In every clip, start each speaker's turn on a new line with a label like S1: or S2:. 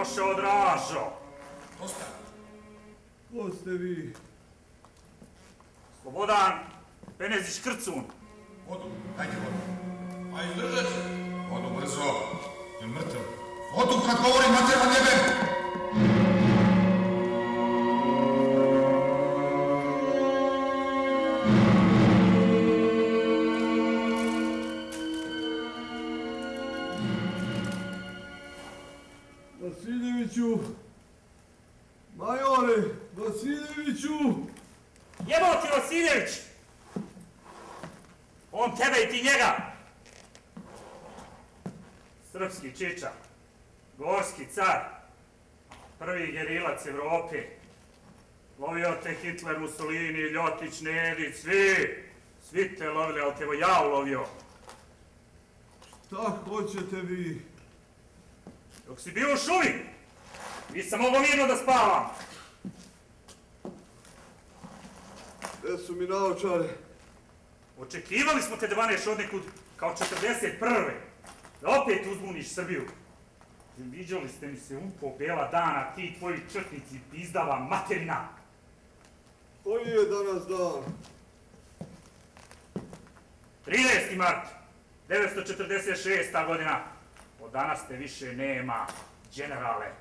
S1: došao, Dražo?
S2: Dosta.
S3: Ko ste vi?
S1: Slobodan Penezić Krcun.
S2: Vodu, dajte vodu. A izdržat će. Vodu brzo. Je mrtav. Vodu kad govorim, mater vam jebem!
S3: Vasiljeviću! Majore! Vasiljeviću!
S1: Jebao ti Vasiljević! On tebe i ti njega! Srpski čiča, gorski car, prvi gerilac Evrope. Lovio te Hitler, Mussolini, Ljotić, Nedić, svi te lovili, ali te evo ja ulovio.
S3: Šta hoćete vi?
S1: Dok si bio u šumi, nisam mogao mirno da spavam.
S3: Gde su mi naočare?
S1: Očekivali smo te da vaneš od nekud kao 41. Da opet uzbuniš Srbiju. Viđali ste mi se po bela dana, ti tvoji četnici, pizdava materina.
S3: Koji je danas dan?
S1: 13. mart, 946. godina. Od danas te više nema, generale.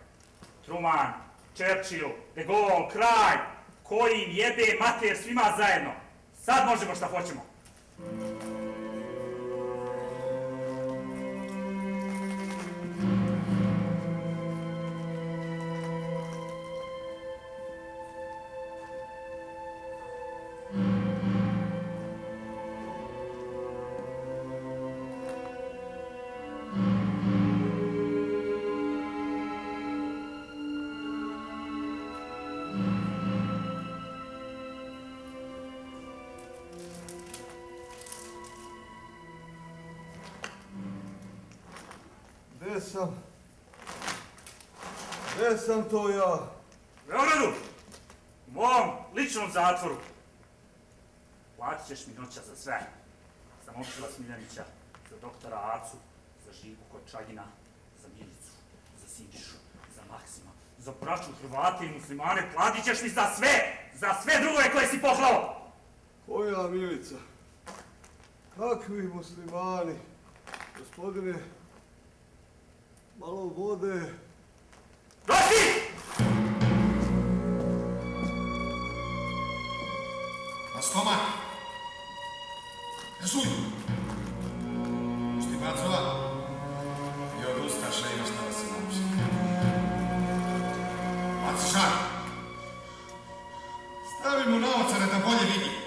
S1: Truman, Churchill, De Gaulle, kralj, koji im jebe mater svima zajedno. Sad možemo šta hoćemo.
S3: Gde sam to ja?
S1: U Beogradu, u mom ličnom zatvoru. Platit ćeš mi noća za sve. Za Momčila Smiljanića, za doktora Acu, za Žiku Kočagina, za Milicu, za Sindišu, za Maksima, za braću Hrvate i muslimane. Platit ćeš mi za sve drugove koje si poklao.
S3: Koja Milica? Kakvi muslimani? Gospodine, malo vode.
S1: Dosti!
S2: Na stomak! Nesuj! Pusti bacova i od ustaša imaš da se nauči. Baci šar! Stavi mu naočare da bolje vidi.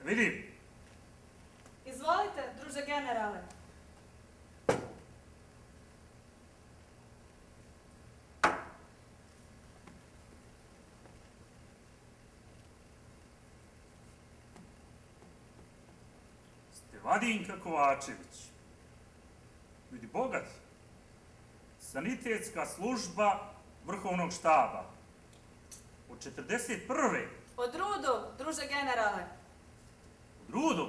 S1: Vidim.
S4: Izvolite, druže generale.
S1: Vadinka Kovačević. Vidi bogat. Sanitetska služba Vrhovnog štaba. Od 41.
S4: Od Rudu, druže generale.
S1: Od Rudu?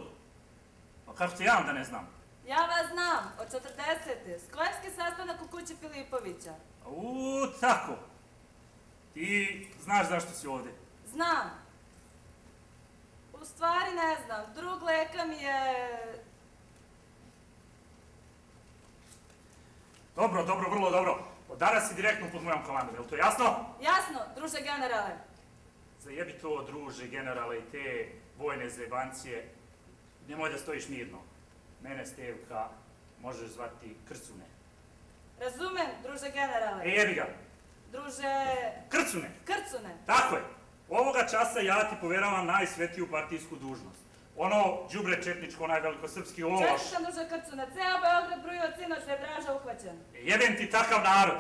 S1: Pa kako te ja da ne znam?
S4: Ja vas znam, od 40. Skojevski sastanak u kući Filipovića.
S1: Tako. Ti znaš zašto si ovdje?
S4: Znam. U stvari ne znam, drug leka mi je...
S1: Dobro, vrlo dobro. Od danas si direktno pod mojom komandom, je li to jasno?
S4: Jasno, druže generale.
S1: Zajebi to, druže generale, i te vojne zebancije. Nemoj da stojiš mirno. Mene, Stevka, možeš zvati Krcune.
S4: Razumem, druže generale.
S1: Jebi ga.
S4: Druže...
S1: Krcune.
S4: Krcune.
S1: Tako je. Ovoga časa ja ti povjeravam najsvetiju partijsku dužnost. Ono đubre četničko, onaj velikosrpski ološ.
S4: Čestitam, druže Krcune. Ceo Beograd bruji od sinoć da je Draža uhvaćen.
S1: Jebem ti takav narod.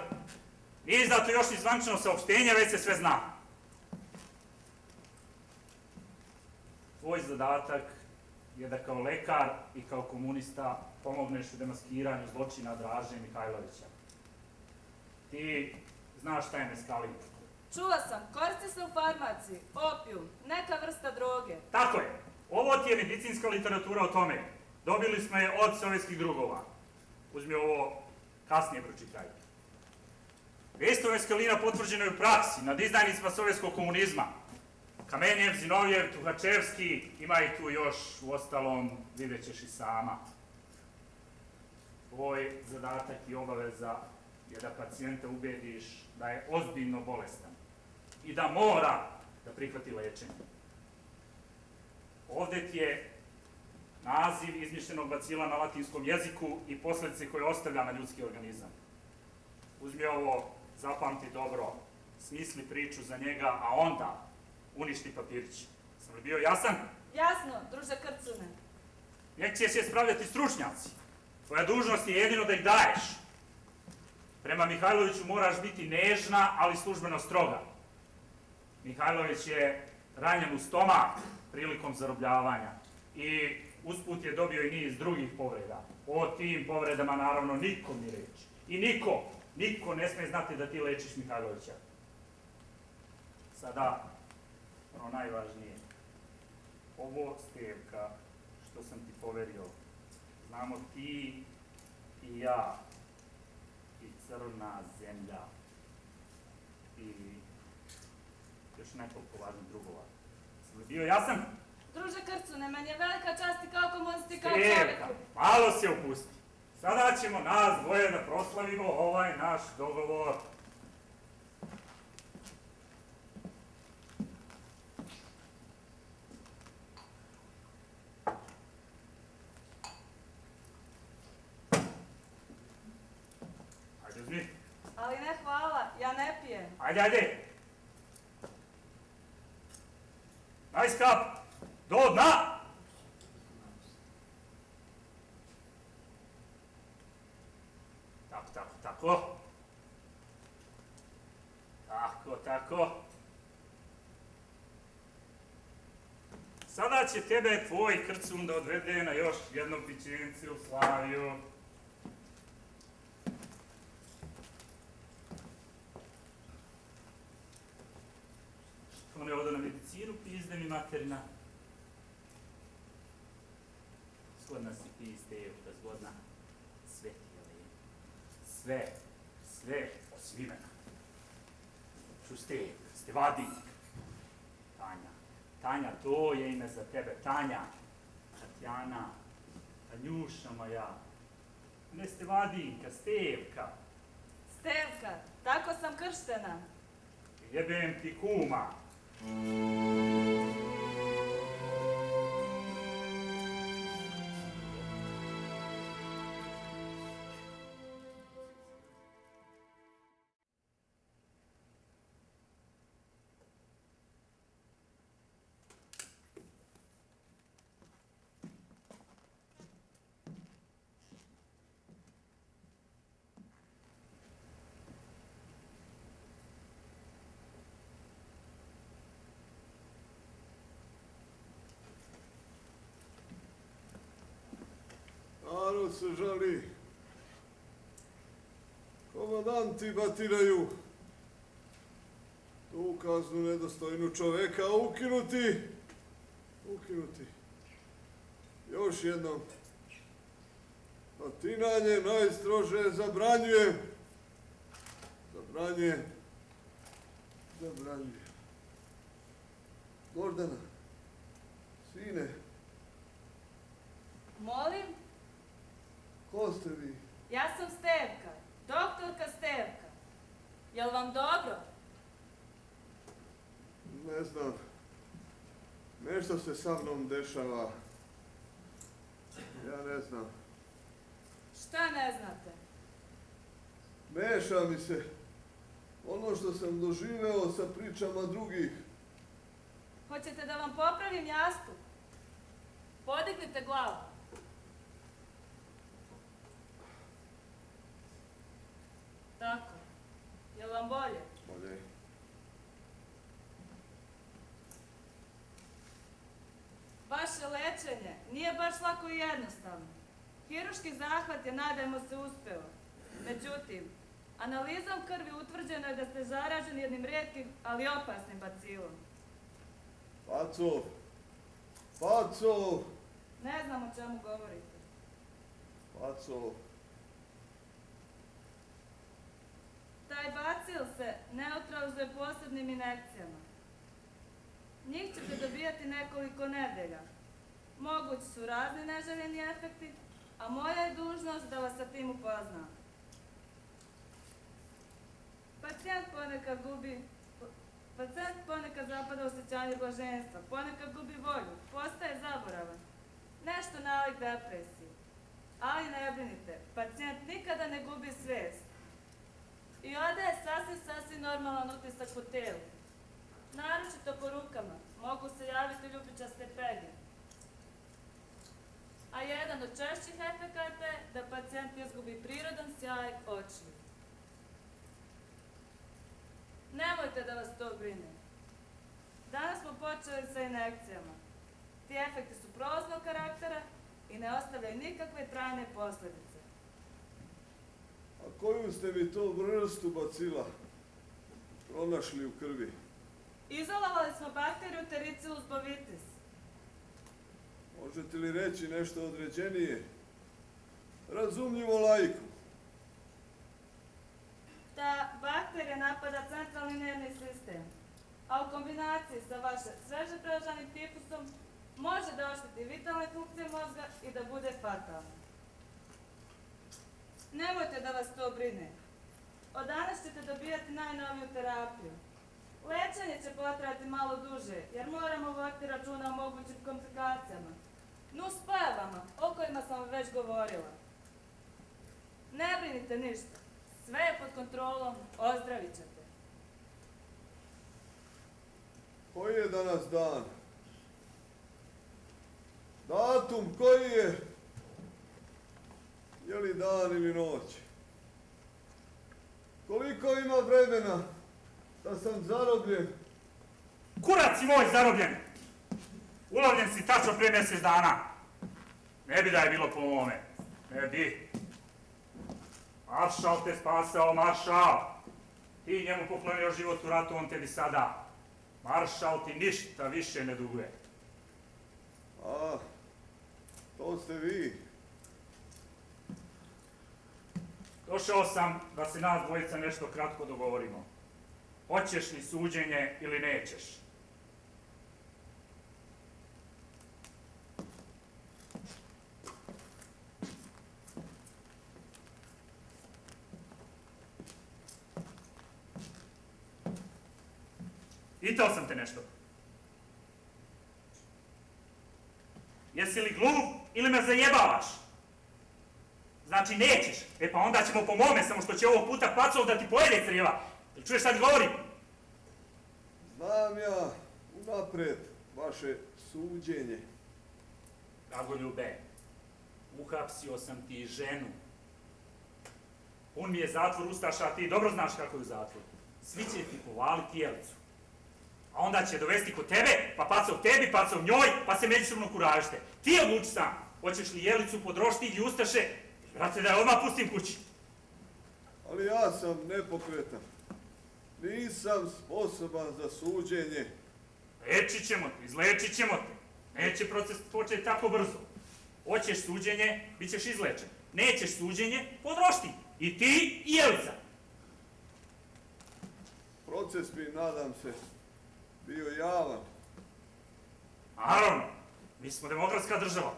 S1: Nije izdato još ni zvančno saopštenje, već se sve zna. Tvoj zadatak je da kao lekar i kao komunista pomogneš u demaskiranju zločina Draže Mihajlovića. Ti znaš šta je meskalin?
S4: Čula sam, koristi se u farmaciji, opijum, neka vrsta droge.
S1: Tako je. Ovo ti je medicinska literatura o tome. Dobili smo je od sovjetskih drugova. Uzmi ovo, kasnije pročitaj. Vijest meskalina potvrđeno je u praksi nad izdajnicima sovjetskog komunizma. Kamenjev, Zinovjev, Tuhačevski, ima ih tu još, u ostalom vidjet ćeš i sama. Tvoj zadatak i obaveza je da pacijenta ubediš da je ozbiljno bolestan i da mora da prihvati lečenje. Ovdje ti je naziv izmišljenog bacila na latinskom jeziku i posljedice koje ostavlja na ljudski organizam. Uzmi ovo, zapamti dobro, smisli priču za njega, a onda uništi papirić. Sam li bio jasan?
S4: Jasno, druže Krcune.
S1: Nekće se spravljati stručnjaci. Tvoja dužnost je jedino da ih daješ. Prema Mihajloviću moraš biti nežna, ali službeno stroga. Mihajlović je ranjen u stomak prilikom zarobljavanja i usput je dobio i niz drugih povreda. O tim povredama naravno niko ni reći. I niko ne sme znati da ti lečiš Mihajlovića. Sada, ono najvažnije, ovo, Stevka, što sam ti poverio, znamo ti i ja, i crna zemlja, i još nekoliko važnih drugova. Sam li bio jasan?
S4: Druže Krcune, meni je velika čast i kao komunisti i kao
S1: Stevka,
S4: čoveku.
S1: malo se opusti. Sada ćemo nas dvoje da proslavimo ovaj naš dogovor. Ajde, uzmi.
S4: Ali ne hvala, ja ne pijem.
S1: Ajde. Daj skap. Do dna. Tako. Sada će tebe tvoj Krcun da odvede na još jedno pićence u Slaviju. On je ovdje na medicinu, pizde mi materina. Zgodna si Stevka, zgodna. Sve ti je lijepo. Sve osim imena. Stevka, Stevadink. Tanja, to je ime za tebe. Tanja, Tatjana, Tanjuša moja. Ne Stevadinka, Stevka.
S4: Stevka, tako sam krštena.
S1: Jebem ti kuma.
S3: Ko se žali? Komandanti batiraju. Tu kaznu nedostojnu čoveka ukinuti. Ukinuti. Još jednom. Batinanje najstrože zabranjujem. Zabranjujem. Zabranjujem. Gordana, sine,
S4: Molim?
S3: ko ste vi?
S4: Ja sam Stevka, doktorka Stevka. Jel vam dobro?
S3: Ne znam. Nešto se sa mnom dešava. Ja ne znam.
S4: Šta ne znate?
S3: Meša mi se ono što sam doživeo sa pričama drugih.
S4: Hoćete da vam popravim jastuk? Podignite glavu. Tako. Jel vam bolje?
S3: Bolje.
S4: Vaše lečenje nije baš lako i jednostavno. Hiruški zahvat je, nadajmo se, uspeo. Međutim, analizom krvi utvrđeno je da ste zaraženi jednim rijetkim, ali opasnim bacilom.
S3: Pacov! Pacov!
S4: Ne znam o čemu govorite.
S3: Pacov!
S4: Taj bacil se neutralizuje posebnim injekcijama. Njih ćete dobijati nekoliko nedelja. Mogući su razni neželjeni efekti, a moja je dužnost da vas sa tim upoznam. Pacijent ponekad zapada u osjećanje blaženstva, ponekad gubi volju, postaje zaboravan. Nešto nalik depresiji. Ali ne brinite, pacijent nikada ne gubi svijest. I odaje sasvim normalan utisak u tijelu. Naročito po rukama mogu se javiti ljubičaste pege. A jedan od češćih efekata je da pacijent izgubi prirodan sjaj očiju. Nemojte da vas to brine. Danas smo počeli sa injekcijama. Ti efekti su prolaznog karaktera i ne ostavljaju nikakve trajne posljedice.
S3: A koju ste mi to vrstu bacila pronašli u krvi?
S4: Izolovali smo bakteriju Tericillus bovitis.
S3: Možete li reći nešto određenije? Razumljivo laiku.
S4: Ta bakterija napada centralni nervni sistem, a u kombinaciji sa vaše sveže preraženim tifusom može da ošteti vitalne funkcije mozga i da bude fatalna. Nemojte da vas to brine. Od danas ćete dobijati najnoviju terapiju. Lečenje će potrajati malo duže, jer moramo voditi računa o mogućim komplikacijama. Nuspojavama, o kojima sam vam već govorila. Ne brinite ništa. Sve je pod kontrolom, ozdravit ćete.
S3: Koji je danas dan? Datum koji je? Je li dan ili noć? Koliko ima vremena da sam zarobljen?
S1: Kurac si moj zarobljen! Ulovljen si tačno prije mjesec dana. Ne bi da je bilo po mome. Ne bi. Maršal te spasao, maršal! Ti njemu poklonio život u ratu, on tebi sada. Maršal ti ništa više ne duguje.
S3: A, to ste vi.
S1: Došao sam da se nas dvojica nešto kratko dogovorimo. Hoćeš li suđenje ili nećeš? Pitao sam te nešto. Jesi li glup ili me zajebavaš? Znači nećeš. E pa onda ćemo po mome, samo što će ovog puta Pacov da ti pojede crijeva. Jel čuješ šta ti govorim?
S3: Znam ja unapred vaše suđenje.
S1: Dragoljube, uhapsio sam ti ženu. On mi je zatvor ustaša, a ti dobro znaš kako je u zatvoru. Svi će ti povaliti jelicu. A onda će dovesti kod tebe, pa Pacov tebi, Pacov njoj, pa se međusobno kuražite. Ti odluči sam. Hoćeš li Jelicu pod roštilj i ustaše? Brate, da je odmah pustim kući.
S3: Ali ja sam nepokretan. Nisam sposoban za suđenje.
S1: Lečit ćemo te, izlečit ćemo te. Neće proces početi tako brzo. Hoćeš suđenje, bit ćeš izlečen. Nećeš suđenje, pod roštilj. I ti i Jelica.
S3: Proces bi, nadam se, bio javan.
S1: Naravno, mi smo demokratska država.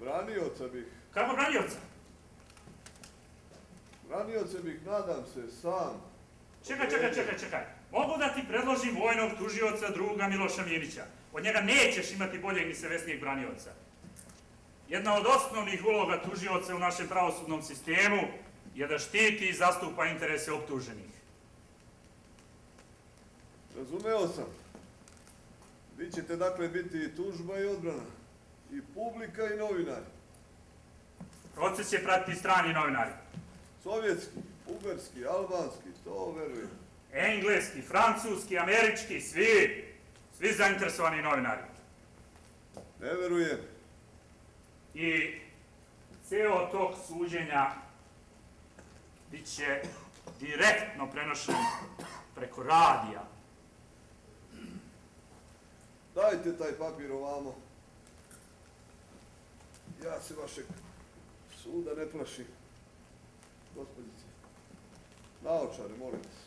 S3: Branioca bih.
S1: Kako branioca?
S3: Branioca bih, nadam se, sam.
S1: Čekaj. Mogu da ti predložim vojnog tužioca druga Miloša Minića. Od njega nećeš imati boljeg ni savesnijeg branioca. Jedna od osnovnih uloga tužioca u našem pravosudnom sistemu je da štiti i zastupa interese optuženih.
S3: Razumeo sam. Vi ćete dakle biti i tužba i odbrana. I publika i novinari.
S1: Proces će pratiti strani novinari.
S3: Sovjetski, bugarski, albanski, to verujem.
S1: Engleski, francuski, američki, svi zainteresovani novinari.
S3: Ne verujem.
S1: I ceo tok suđenja bit će direktno prenošen preko radija.
S3: Dajte taj papir ovamo. Ja se vašeg suda ne plašim. Gospodice, naočare, molim vas.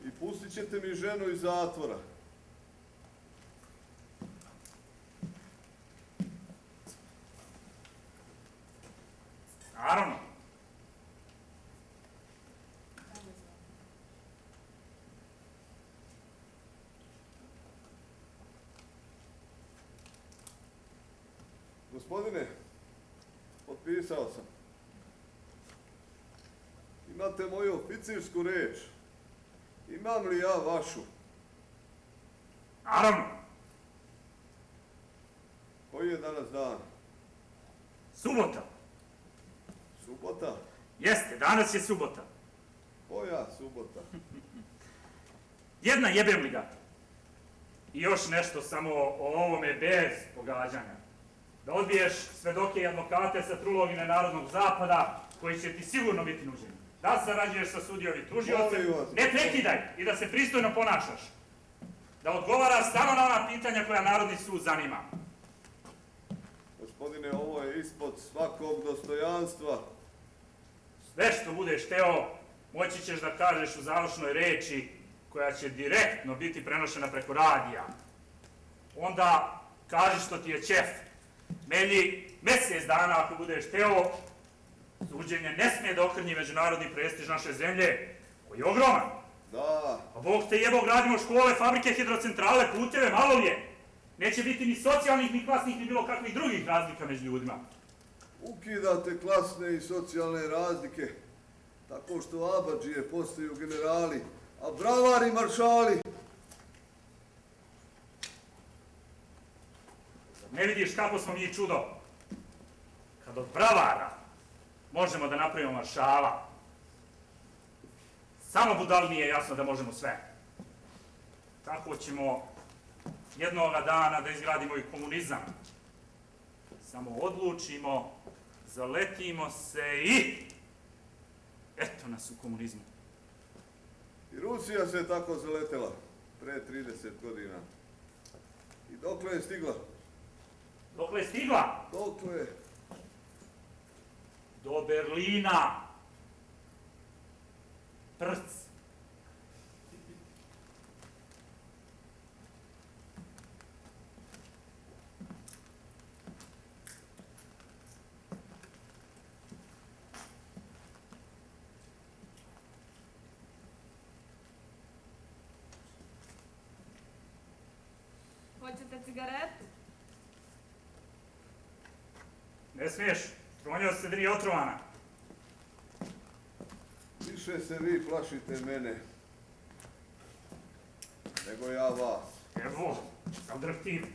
S3: I pustit ćete mi ženu iz zatvora.
S1: Naravno.
S3: Gospodine, potpisao sam. Imate moju oficirsku reč. Imam li ja vašu?
S1: Naravno.
S3: Koji je danas dan?
S1: Subota.
S3: Subota?
S1: Jeste, danas je subota.
S3: Koja subota?
S1: Jedna jebem li ga. I još nešto samo o ovome bez pogađanja. Da odbiješ svedoke i advokate sa Trulogine Narodnog zapada, koji će ti sigurno biti nuđeni. Da sarađuješ sa sudijom i tužiocem, ne prekidaj i da se pristojno ponašaš. Da odgovaraš samo na ona pitanja koja Narodni sud zanima.
S3: Gospodine, ovo je ispod svakog dostojanstva.
S1: Sve što budeš hteo, moći ćeš da kažeš u završnoj reči koja će direktno biti prenošena preko radija. Onda kaži što ti je ćef. Meni mesec dana, ako budeš hteo, suđenje ne smije da okrnji međunarodni prestiž naše zemlje, koji je ogroman.
S3: Da.
S1: A Bog te jebo, gradimo škole, fabrike, hidrocentrale, puteve, malo li je. Neće biti ni socijalnih, ni klasnih, ni bilo kakvih drugih razlika među ljudima.
S3: Ukidate klasne i socijalne razlike, tako što abadžije postaju generali, a bravari maršali.
S1: Ne vidiš kako smo mi čudo? Kad od bravara možemo da napravimo maršala, samo budal nije jasno da možemo sve. Tako ćemo jednoga dana da izgradimo i komunizam. Samo odlučimo, zaletimo se i eto nas u komunizmu.
S3: I Rusija se tako zaletela pre 30 godina. I dokle je stigla?
S1: Dokle je stigla?
S3: Dokle je?
S1: Do Berlina. Prc.
S4: Hoćete cigaretu?
S1: Ne smiješ, tronja se drije otrovana.
S3: Više se vi plašite mene nego ja vas.
S1: Evo, sam drhtiv.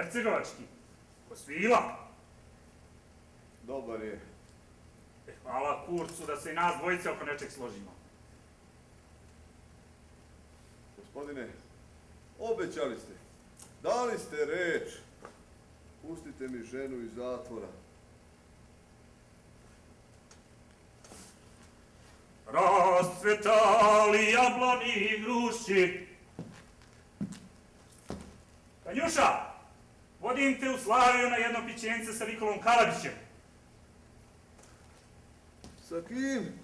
S1: Hercegovački. Ko svila.
S3: Dobar je.
S1: Hvala kurcu da se i nas dvojice oko nečeg složimo.
S3: Gospodine, obećali ste. Dali ste reč. Pustite mi ženu iz zatvora.
S1: Rascvetali jablani i gruši. Tanjuša, vodim te u Slaviju na jedno pićence sa Nikolom Kalabićem.
S3: Sa kim?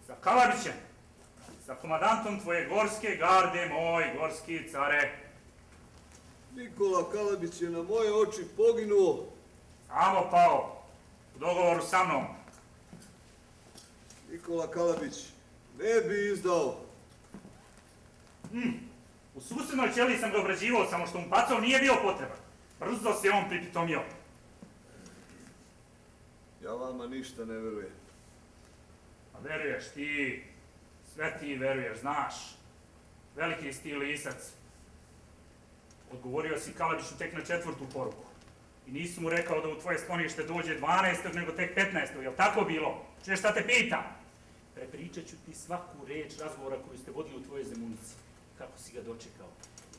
S1: Sa Kalabićem. Sa komandantom tvoje gorske garde, moj gorski care.
S3: Nikola Kalabić je na moje oči poginuo.
S1: Samo pao. U dogovoru sa mnom.
S3: Nikola Kalabić ne bi izdao.
S1: U susednoj ćeliji sam ga obrađivao, samo što mu pacao nije bio potreban. Brzo se on pripitomio.
S3: Ja vama ništa ne verujem.
S1: A veruješ ti, sve ti veruješ, znaš. Veliki si ti lisac. Odgovorio si Kalabiću tek na 4. poruku. I nisu mu rekao da u tvoje sklonište dođe 12. nego tek 15. Jel tako bilo? Čuješ šta te pita? Prepričat ću ti svaku reč razgovora koju ste vodili u tvojoj Zemunici. Kako si ga dočekao,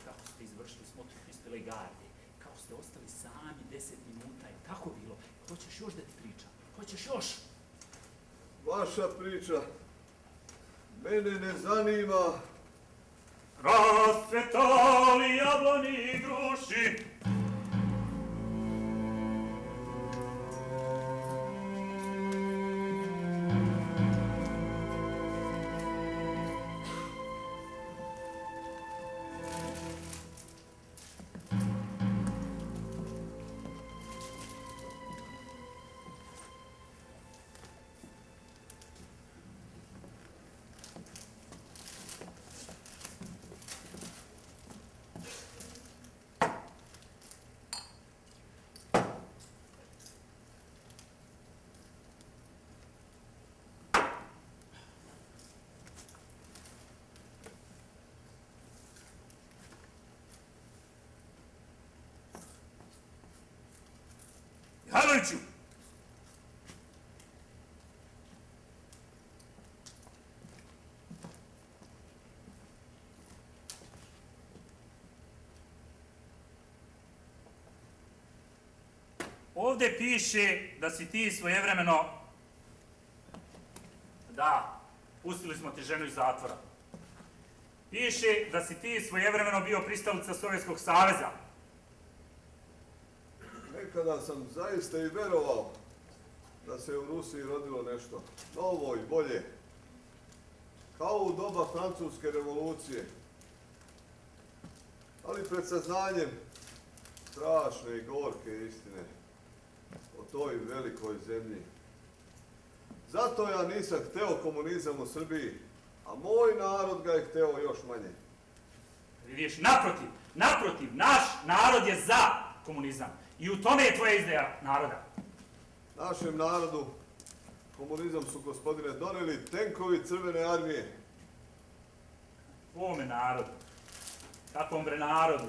S1: kako ste izvršili smotru Kristove garde, kako ste ostali sami 10 minuta. Je tako bilo? Hoćeš još da ti pričam? Hoćeš još?
S3: Vaša priča mene ne zanima.
S1: Rascvetali jablani i gruši. Mihajloviću! Ovdje piše da si ti svojevremeno... Da, pustili smo ti ženu iz zatvora. Piše da si ti svojevremeno bio pristalica Sovjetskog saveza.
S3: Nekada sam zaista i verovao da se u Rusiji rodilo nešto novo i bolje. Kao u doba Francuske revolucije. Ali pred saznanjem strašne i gorke istine o toj velikoj zemlji. Zato ja nisam hteo komunizam u Srbiji, a moj narod ga je hteo još manje.
S1: Vidiš, naprotiv, naš narod je za komunizam. I u tome je tvoja izdaja naroda.
S3: Našem narodu komunizam su, gospodine, doneli tenkovi Crvene armije.
S1: Ovome narodu. Takvom bre narodu.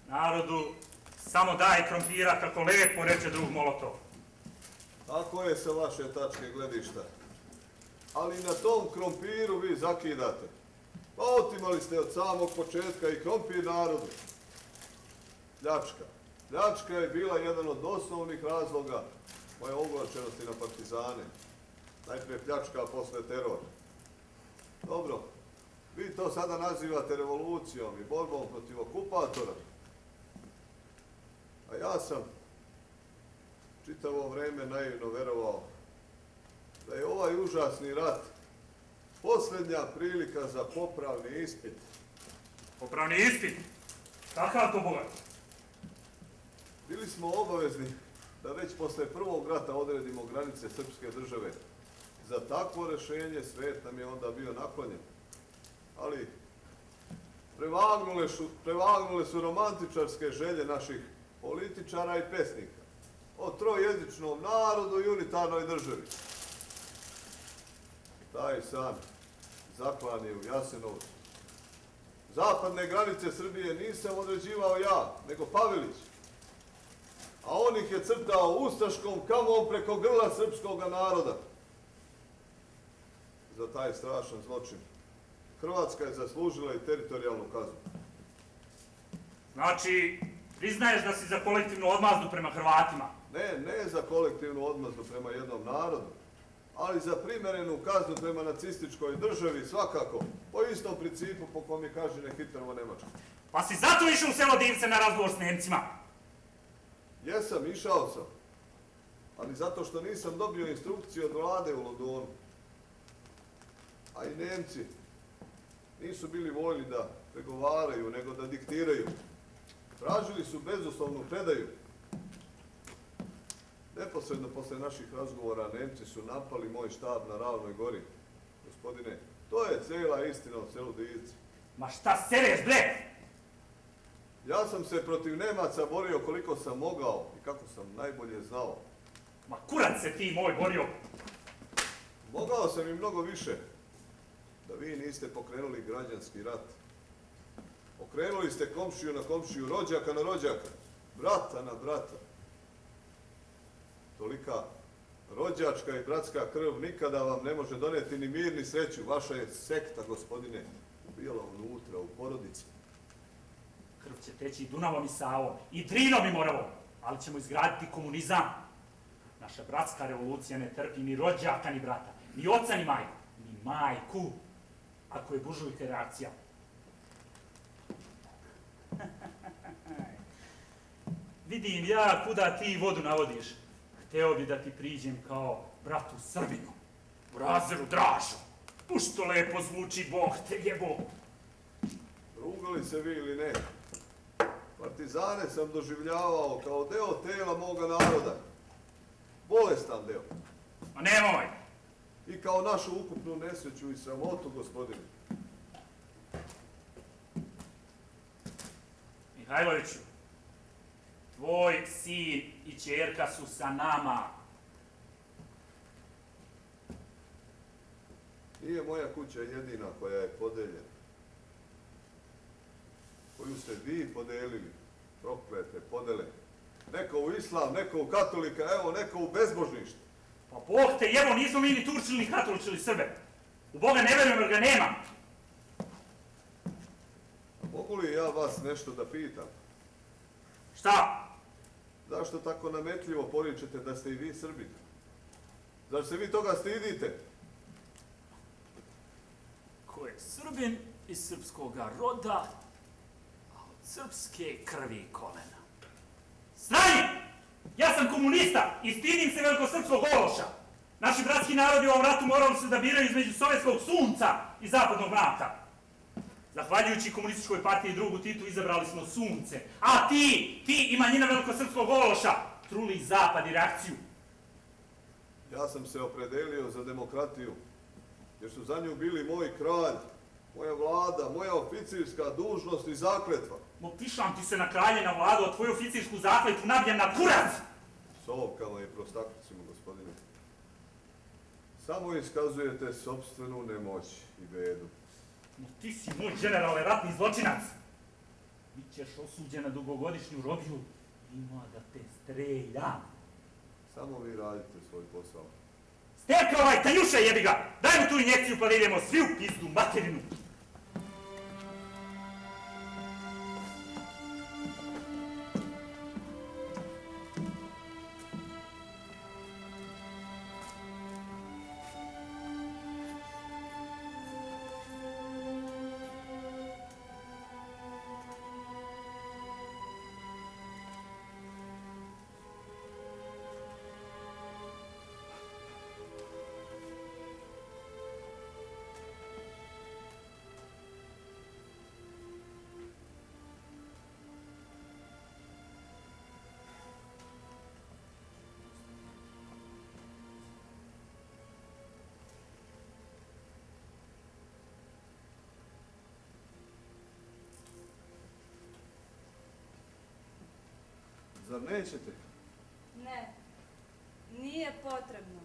S1: Narodu samo daj krompira, kako lepo reče drug Molotov.
S3: Tako je sa vaše tačke gledišta. Ali na tom krompiru vi zakidate. Pa otimali ste od samog početka i krompir narodu. Pljačka. Pljačka je bila jedan od osnovnih razloga moje ogorčenosti na partizane. Najprije pljačka, a posle teror. Dobro, vi to sada nazivate revolucijom i borbom protiv okupatora. A ja sam čitavo vreme naivno verovao da je ovaj užasni rat posljednja prilika za popravni ispit.
S1: Popravni ispit? Kakav to bogat?
S3: Bili smo obavezni da već posle prvog rata odredimo granice srpske države. Za takvo rešenje svet nam je onda bio naklonjen. Ali prevagnule su romantičarske želje naših političara i pesnika o trojezičnom narodu i unitarnoj državi. Taj san zaklan je u Jasenovcu. Zapadne granice Srbije nisam određivao ja, nego Pavelić. A on ih je crtao ustaškom kamom preko grla srpskog naroda. Za taj strašan zločin Hrvatska je zaslužila i teritorijalnu kaznu.
S1: Znači, priznaješ da si za kolektivnu odmazdu prema Hrvatima?
S3: Ne za kolektivnu odmazdu prema jednom narodu, ali za primerenu kaznu prema nacističkoj državi svakako, po istom principu po kom je kažnjena Hitlerova Nemačka.
S1: Pa si zato išao u selo Divce na razgovor s Nemcima?
S3: Jesam, išao sam, ali zato što nisam dobio instrukciju od vlade u Londonu. A i Nemci nisu bili voljni da pregovaraju, nego da diktiraju. Tražili su bezuslovnu predaju. Neposredno posle naših razgovora Nemci su napali moj štab na Ravnoj gori. Gospodine, to je cijela istina o selu Divci.
S1: Ma šta sereš, bre?
S3: Ja sam se protiv Nemaca borio koliko sam mogao i kako sam najbolje znao.
S1: Ma kurac se ti moj borio.
S3: Mogao sam i mnogo više, da vi niste pokrenuli građanski rat. Okrenuli ste komšiju na komšiju, rođaka na rođaka, brata na brata. Tolika rođačka i bratska krv nikada vam ne može doneti ni mir ni sreću. Vaša je sekta, gospodine, ubijala unutra, u porodici.
S1: Krv će teći i Dunavom i Savom, i Drinom i Moravom, ali ćemo izgraditi komunizam. Naša bratska revolucija ne trpi ni rođaka ni brata, ni oca ni majku, ni majku, ako je buržujka reakcija. Vidim ja kuda ti vodu navodiš. Hteo bi da ti priđem kao bratu Srbinu, u razeru Dražu. Što lepo zvuči, Bog te jebo.
S3: Rugali se vi ili ne, partizane sam doživljavao kao deo tela moga naroda. Bolestan deo.
S1: Ma nemoj!
S3: I kao našu ukupnu nesreću i sramotu, gospodine.
S1: Mihajloviću, tvoj sin i ćerka su sa nama.
S3: Nije moja kuća jedina koja je podeljena. Koju ste vi podelili, proklete, podele. Neko u islam, neko u katolika, evo neko u bezbožništvo.
S1: Pa Bog te jebo, nismo mi ni Turčili, ni katoličili Srbe. U Boga ne verujem jer ga nema.
S3: A mogu li ja vas nešto da pitam?
S1: Šta?
S3: Zašto tako nametljivo poričete da ste i vi Srbi? Zar se vi toga stidite?
S1: Ko je Srbin iz srpskoga roda, a od srpske krvi i kolena. Sranje! Ja sam komunista i stidim se velikosrpskog ološa. Naši bratski narodi u ovom ratu morali su da biraju između sovjetskog sunca i zapadnog mraka. Zahvaljujući komunističkoj partiji i drugu Titu izabrali smo sunce. A ti i manjina velikosrpskog ološa, truli zapad i reakciju.
S3: Ja sam se opredelio za demokratiju, jer su za nju bili moj kralj, moja vlada, moja oficirska dužnost i zakletva.
S1: Mo pišam ti se na kralje, na vladu, a tvoju oficirsku zakletvu nabijem na kurac!
S3: Psovkama i prostaklicima, gospodine. Samo iskazujete sopstvenu nemoć i bedu.
S1: No ti si moj generale, ratni zločinac! Bićeš osuđen na dugogodišnju robiju, ima da te streljam.
S3: Samo vi radite svoj posao.
S1: Sterka ovaj, tanjuše jebi ga! Daj mu tu injekciju pa da idemo svi u pizdu materinu!
S3: Zar nećete?
S4: Ne, nije potrebno.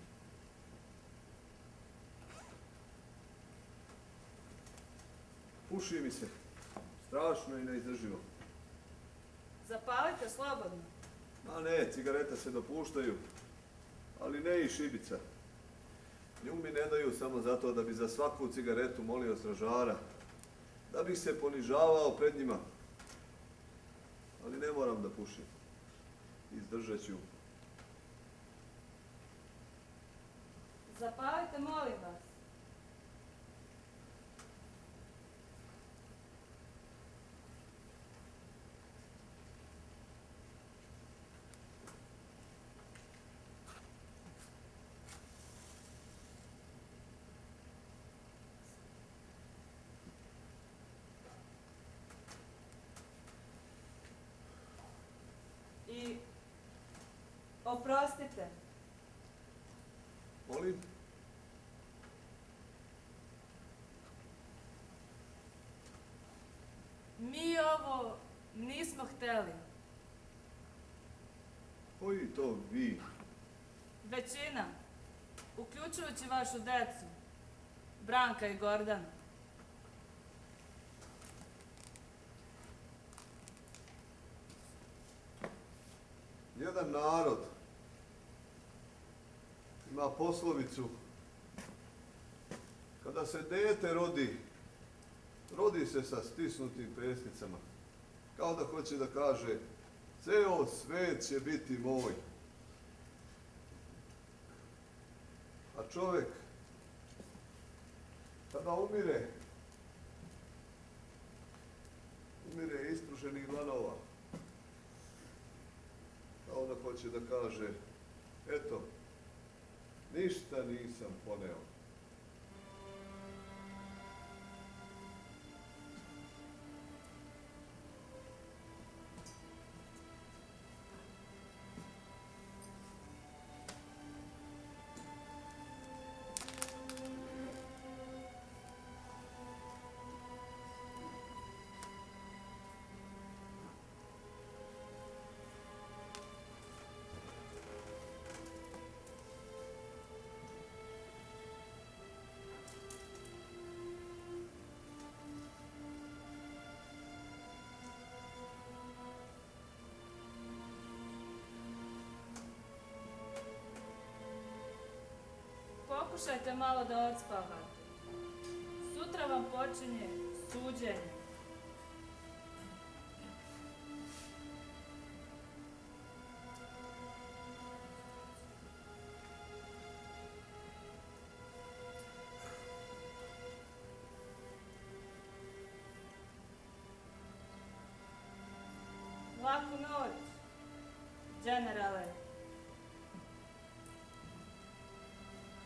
S3: Puši mi se. Strašno i neizdrživo.
S4: Zapalite slobodno.
S3: A ne, cigarete se dopuštaju, ali ne i šibica. Nju mi ne daju samo zato da bi za svaku cigaretu molio stražara, da bih se ponižavao pred njima. Ali ne moram da pušim. Izdržat ću.
S4: Zapalite, molim vas. I oprostite.
S3: Molim?
S4: Mi ovo nismo hteli.
S3: Koji to vi?
S4: Većina, uključujući vašu decu, Branka i Gordana.
S3: Jedan narod ima poslovicu: kada se dete rodi, rodi se sa stisnutim pesnicama. Kao da hoće da kaže: ceo svet će biti moj. A čovjek, kada umire ispruženih dlanova. Kao da hoće da kaže: eto, ništa nisam poneo.
S4: Pokušajte malo da odspavate. Sutra vam počinje suđenje. Laku noć, generale.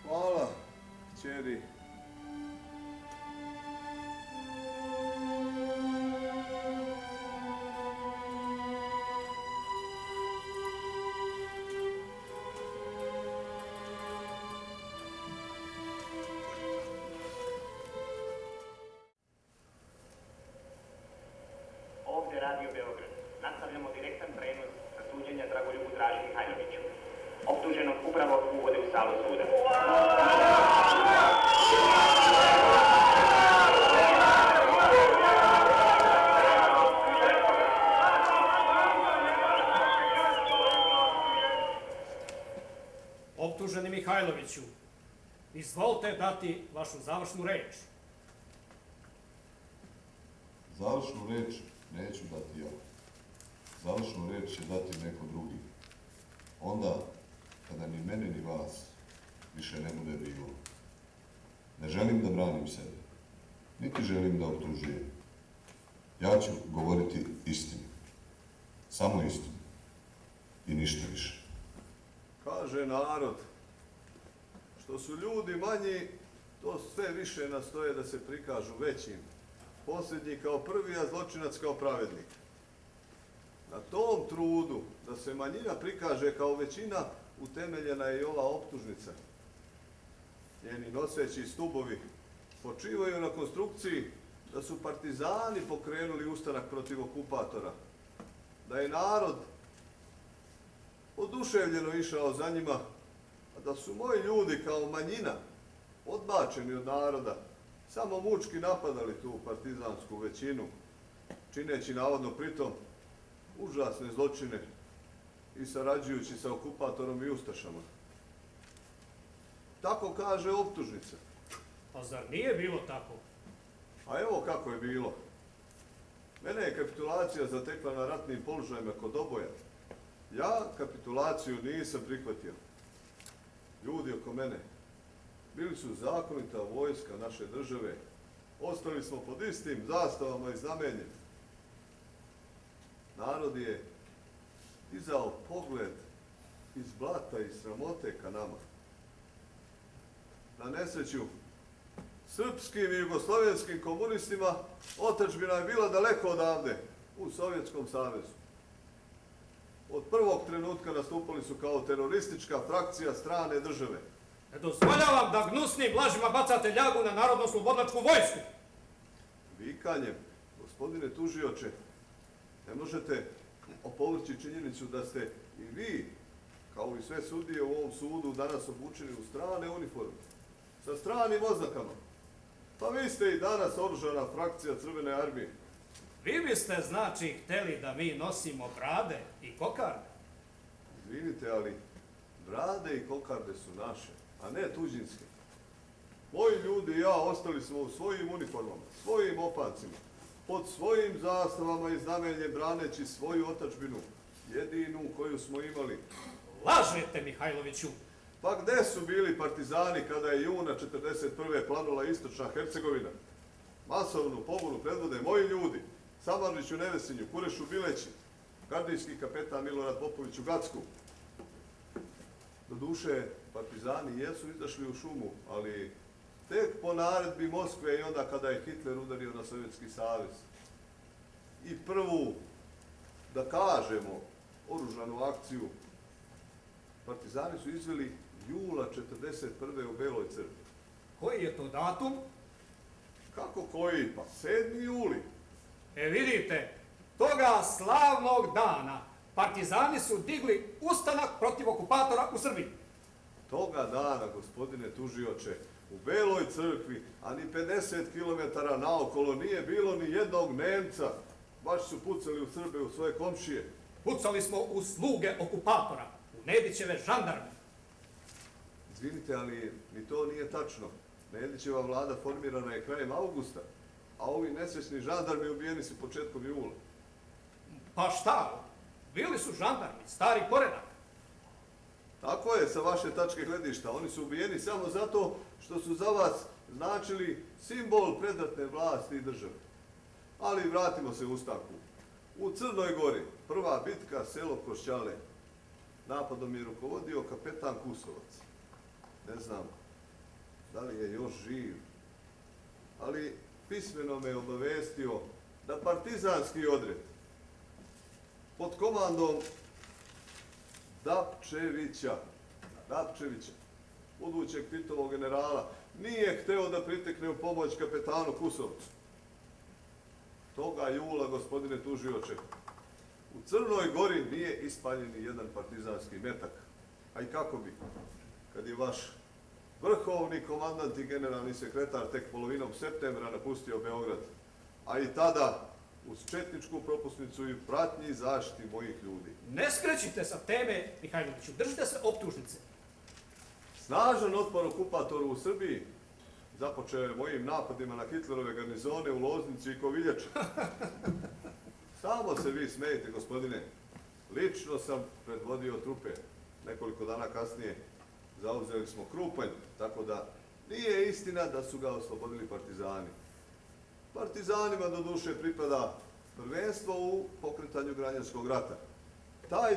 S3: Hvala, kćeri.
S5: Ovdje Radio Beograd. Nastavljamo direktan prenos sa suđenja Dragoljubu Draži Mihajloviću. Optuženog upravo uvode u salu suda.
S6: Optuženi Mihajloviću, izvolite dati vašu završnu reč.
S7: Završnu reč neću dati ja. Završnu reč će dati neko drugi. Onda, kada ni mene ni vas više ne bude bilo. Ne želim da branim sebe, niti želim da optužujem. Ja ću govoriti istinu. Samo istinu. I ništa više.
S3: Kaže narod, što su ljudi manji, to sve više nastoje da se prikažu većim. Posljednji kao prvi, a zločinac kao pravednik. Na tom trudu da se manjina prikaže kao većina utemeljena je i ova optužnica. Njeni noseći stubovi počivaju na konstrukciji da su partizani pokrenuli ustanak protiv okupatora, da je narod oduševljeno išao za njima, a da su moji ljudi kao manjina, odbačeni od naroda, samo mučki napadali tu partizansku većinu, čineći navodno pritom užasne zločine i sarađujući sa okupatorom i ustašama. Tako kaže optužnica.
S6: A zar nije bilo tako?
S3: A evo kako je bilo. Mene je kapitulacija zatekla na ratnim položajima kod oboja. Ja kapitulaciju nisam prihvatio. Ljudi oko mene bili su zakonita vojska naše države. Ostali smo pod istim zastavama i znamenjem. Narod je dizao pogled iz blata i sramote ka nama. Na nesreću, srpskim i jugoslovenskim komunistima otadžbina je bila daleko odavde, u Sovjetskom savezu. Od prvog trenutka nastupali su kao teroristička frakcija strane države.
S6: Ne dozvoljavam da gnusnim lažima bacate ljagu na Narodno-slobodlačku vojsku.
S3: Vikanjem, gospodine tužioče, ne možete opovrći činjenicu da ste i vi, kao i sve sudije u ovom sudu, danas obučeni u strane uniforme, sa stranim oznakama. Pa vi ste i danas oružana frakcija Crvene armije.
S6: Vi biste, znači, hteli da mi nosimo brade i kokarde?
S3: Izvinite, ali brade i kokarde su naše, a ne tuđinske. Moji ljudi i ja ostali smo u svojim uniformama, svojim opancima, pod svojim zastavama i znamenjem braneći svoju otadžbinu, jedinu koju smo imali.
S6: Lažete, Mihajloviću!
S3: Pa gde su bili partizani kada je juna 1941. planula istočna Hercegovina? Masovnu pobunu predvode moji ljudi, Samardžić u Nevesinju, Kureš u Bileći, gardijski kapetan Milorad Popović u Gacku. Doduše, partizani jesu izašli u šumu, ali tek po naredbi Moskve i onda kada je Hitler udario na Sovjetski savez. I prvu, da kažemo, oružanu akciju partizani su izveli jula 1941. u Beloj crkvi.
S6: Koji je to datum?
S3: Kako koji? Pa 7. juli.
S6: E vidite, toga slavnog dana partizani su digli ustanak protiv okupatora u Srbiji.
S3: Toga dana, gospodine tužioče, u Beloj crkvi, a ni 50 km naokolo nije bilo ni jednog Nemca. Baš su pucali u Srbe, u svoje komšije.
S6: Pucali smo u sluge okupatora, u Nedićeve žandarme.
S3: Izvinite, ali ni to nije tačno. Nedićeva vlada formirana je krajem avgusta, a ovi nesrećni žandarmi ubijeni su početkom jula.
S6: Pa šta? Bili su žandarmi, stari poredak.
S3: Tako je, sa vaše tačke gledišta. Oni su ubijeni samo zato što su za vas značili simbol predratne vlasti i države. Ali vratimo se u stavku. U Crnoj Gori, prva bitka, selo Košćale. Napadom je rukovodio kapetan Kusovac. Ne znam da li je još živ, ali pismeno me obavestio da partizanski odred pod komandom Dapčevića, budućeg Titovog generala, nije hteo da pritekne u pomoć kapetanu Kusovcu. Toga jula, gospodine tužioče, u Crnoj Gori nije ispaljen ni jedan partizanski metak. A i kako bi, kad je vaš vrhovni komandant i generalni sekretar tek polovinom septembra napustio Beograd, a i tada uz četničku propusnicu i pratnji i zaštiti mojih ljudi.
S6: Ne skrećite sa teme, Mihajloviću, držite se optužnice.
S3: Snažan otpor okupatoru u Srbiji započeo je mojim napadima na Hitlerove garnizone u Loznici i Koviljači. Samo se vi smejete, gospodine. Lično sam predvodio trupe. Nekoliko dana kasnije zauzeli smo Krupanj, tako da nije istina da su ga oslobodili partizani. Partizanima do duše pripada prvenstvo u pokretanju građanskog rata. Taj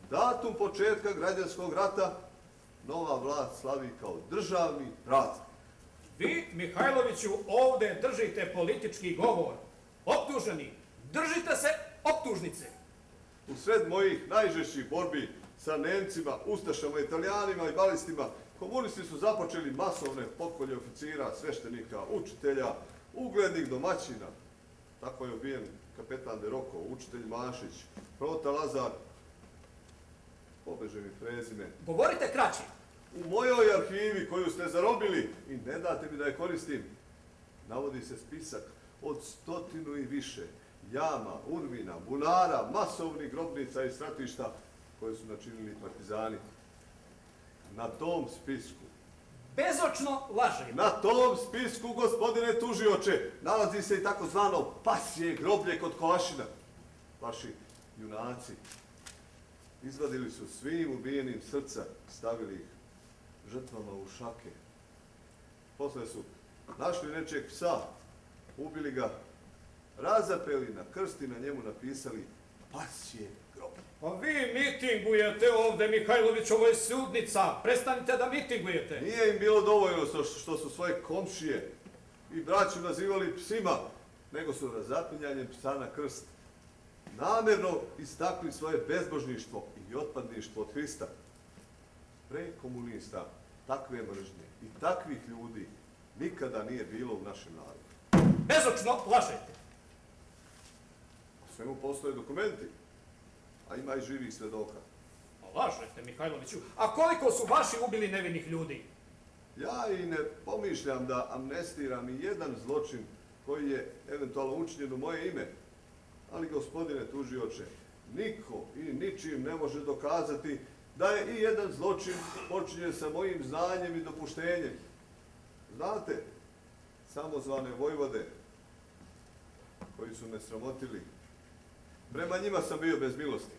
S3: datum početka građanskog rata, nova vlast slavi kao državni praznik.
S6: Vi, Mihajloviću, ovde držite politički govor. Optuženi, držite se optužnice.
S3: U sred mojih najžešćih borbi sa Nemcima, Ustašama, Italijanima i balistima, komunisti su započeli masovne pokolje oficira, sveštenika, učitelja, uglednih domaćina. Tako je ubijen kapetan De Roko, učitelj Mašić, Prota Lazar, pobeže mi prezime.
S6: Govorite kraće.
S3: U mojoj arhivi koju ste zarobili i ne date mi da je koristim, navodi se spisak od 100 i više jama, urvina, bunara, masovnih grobnica i stratišta koje su načinili partizani. Na tom spisku,
S6: Bezočno lažete.
S3: na tom spisku, gospodine tužioče, nalazi se i takozvano pasje groblje kod Kolašina. Vaši junaci izvadili su svim ubijenim srca, stavili ih žrtvama u šake. Posle su našli nečeg psa, ubili ga, razapeli na krst i na njemu napisali pasje groblje.
S6: Pa vi mitingujete ovde, Mihajlović, ovo je sudnica. Prestanite da mitingujete.
S3: Nije im bilo dovoljno što su svoje komšije i braću nazivali psima, nego su razapinjanjem psa na krst namjerno istakli svoje bezbožništvo i otpadništvo od Hrista. Pre komunista takve mržnje i takvih ljudi nikada nije bilo u našem narodu.
S6: Bezočno lažete.
S3: O svemu postoje dokumenti, a ima i živih svedoka.
S6: Lažete, Mihajloviću. A koliko su vaši ubili nevinih ljudi?
S3: Ja i ne pomišljam da amnestiram i jedan zločin koji je eventualno učinjen u moje ime, ali gospodine tužioče, niko i ničim ne može dokazati da je i jedan zločin počinjen sa mojim znanjem i dopuštenjem. Znate, samozvane vojvode koji su me sramotili, prema njima sam bio bez milosti.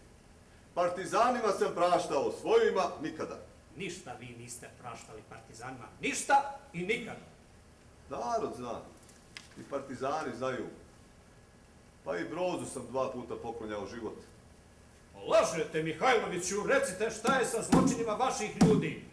S3: Partizanima sam praštao, svojima nikada.
S6: Ništa vi niste praštali partizanima. Ništa i nikad.
S3: Narod zna. I partizani znaju. Pa i Brozu sam 2 puta poklonjao život.
S6: Lažete, Mihajloviću. Recite šta je sa zločinima vaših ljudi.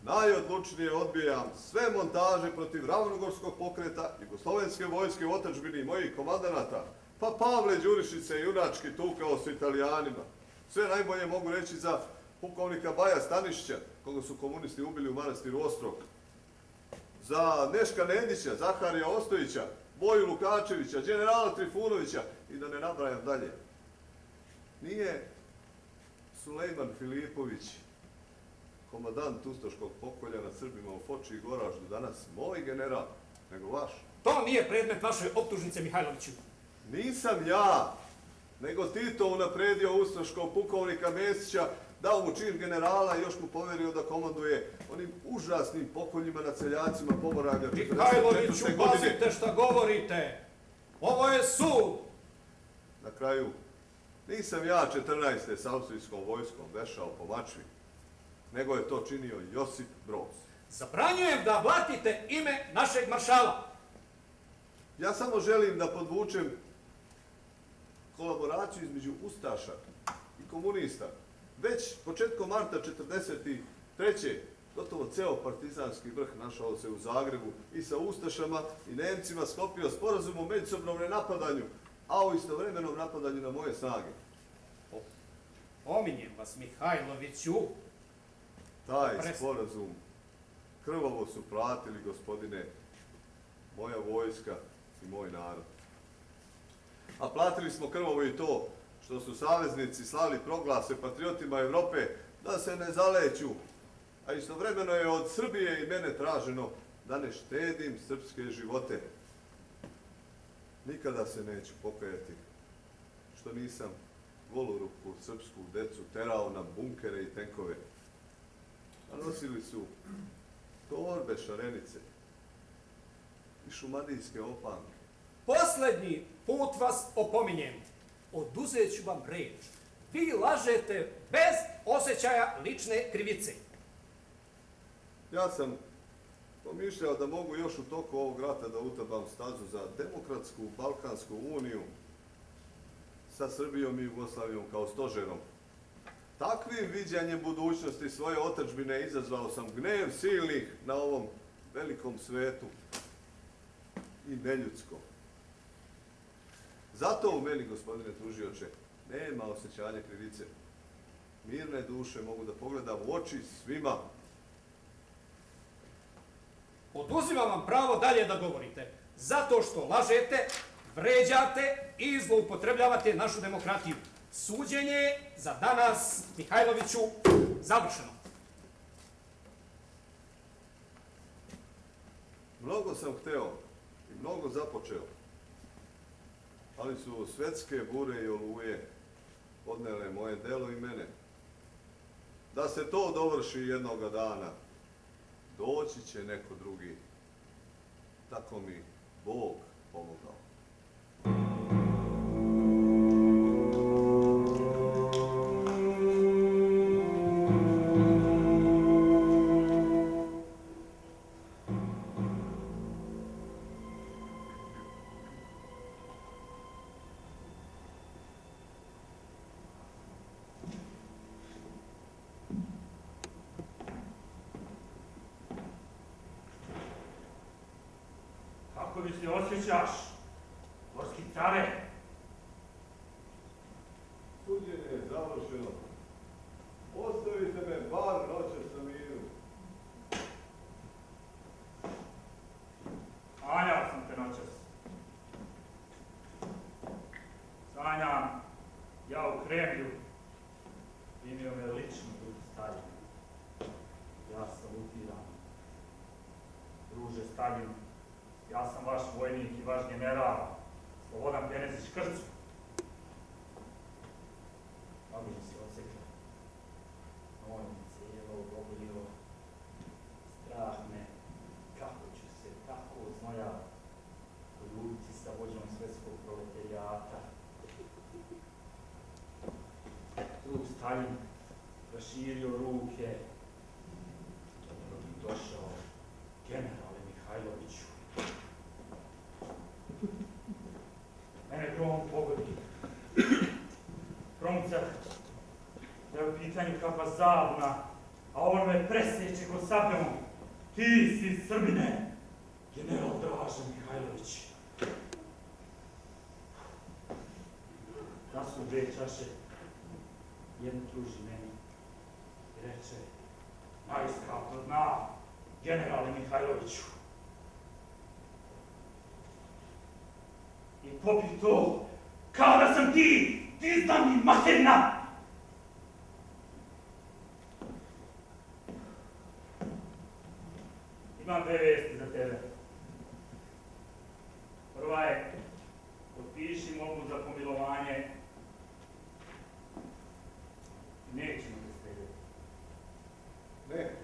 S3: Najodlučnije odbijam sve montaže protiv Ravnogorskog pokreta, Jugoslovenske vojske u otadžbini i mojih komandanata. Pa Pavle Đurišić se junački tukao s Italijanima. Sve najbolje mogu reći za pukovnika Baja Stanišića, koga su komunisti ubili u manastiru Ostrog. Za Neška Nedića, Zaharija Ostojića, Boju Lukačevića, generala Trifunovića i da ne nabrajam dalje. Nije Sulejman Filipović, komandant Ustaškog pokolja nad Srbima u Foči i Goraždu, danas moj general, nego vaš.
S6: To nije predmet vaše optužnice, Mihajloviću.
S3: Nisam ja, nego Tito unapredio ustaškog pukovnika Mesića, dao mu čin generala i još mu poverio da komanduje onim užasnim pokoljima nad seljacima Pomoravlja 44.
S6: Mihajloviću,
S3: godine.
S6: pazite šta govorite. Ovo je sud.
S3: Na kraju, nisam ja 14. s austrijskom vojskom vešao po Mačvi, nego je to činio Josip Broz.
S6: Zabranjujem da blatite ime našeg maršala.
S3: Ja samo želim da podvučem kolaboraciju između ustaša i komunista. Već početkom marta 1943. gotovo ceo partizanski vrh našao se u Zagrebu i sa ustašama i Nemcima sklopio sporazum o međusobnom nenapadanju, a o istovremenom napadanju na moje snage.
S6: Pominjem vas, Mihajloviću.
S3: Taj sporazum krvavo su platili, gospodine, moja vojska i moj narod. A platili smo krvavo i to što su saveznici slali proglase patriotima Evrope da se ne zaleću, a istovremeno je od Srbije i mene traženo da ne štedim srpske živote. Nikada se neću pokajati što nisam goloruku srpsku decu terao na bunkere i tenkove. A nosili su torbe šarenice i šumadijske opanke.
S6: Poslednji put vas opominjem. Oduzet ću vam reč. Vi lažete bez osjećaja lične krivice.
S3: Ja sam pomišljao da mogu još u toku ovog rata da utabam stazu za demokratsku Balkansku uniju sa Srbijom i Jugoslavijom kao stožerom. Takvim viđanjem budućnosti svoje otadžbine izazvao sam gnev silnih na ovom velikom svetu i neljudskom. Zato u meni, gospodine tužioče, nema osjećanja krivice. Mirne duše mogu da pogledam u oči svima.
S6: Oduzimam vam pravo dalje da govorite. Zato što lažete, vređate i zloupotrebljavate našu demokratiju. Suđenje je za danas, Mihajloviću, završeno.
S3: Mnogo sam hteo i mnogo započeo, ali su svjetske bure i oluje odnele moje delo i mene. Da se to dovrši jednoga dana, doći će neko drugi. Tako mi Bog pomogao.
S1: Kako li se osjećaš, gorski care?
S3: Suđenje je završeno. Ostavite me bar noćas na miru.
S1: Sanjao sam te noćas. Sanjam, ja u Kremlju, primio me lično drug Stalin. Ja salutiram. Druže Stalin, ja sam vaš vojnik i vaš general, Slobodan Penezić Krcu. Noge mi se odsekle. Moje mi cijelo obolilo. Strah me, kako ću se tako znojavati poljubiti sa vođom svjetskog proletarijata. Drug Stalin raširio ruke. Dobro bi došao generale Mihajloviću. Mene grom pogodi. Kromcar, da je u pitanju kakva zabuna, a on me presjeće ko sabljom. Ti si Srbine, general Draža Mihajlović. Da su dve čaše, jednu pruži meni i reče, najskapno dna, generale Mihajloviću. I popi to, kao da sam ti znam mi materina! Imam dve vesti za tebe. Prva je, potpiši molbu za pomilovanje. Nećemo te streljati.
S3: Ne.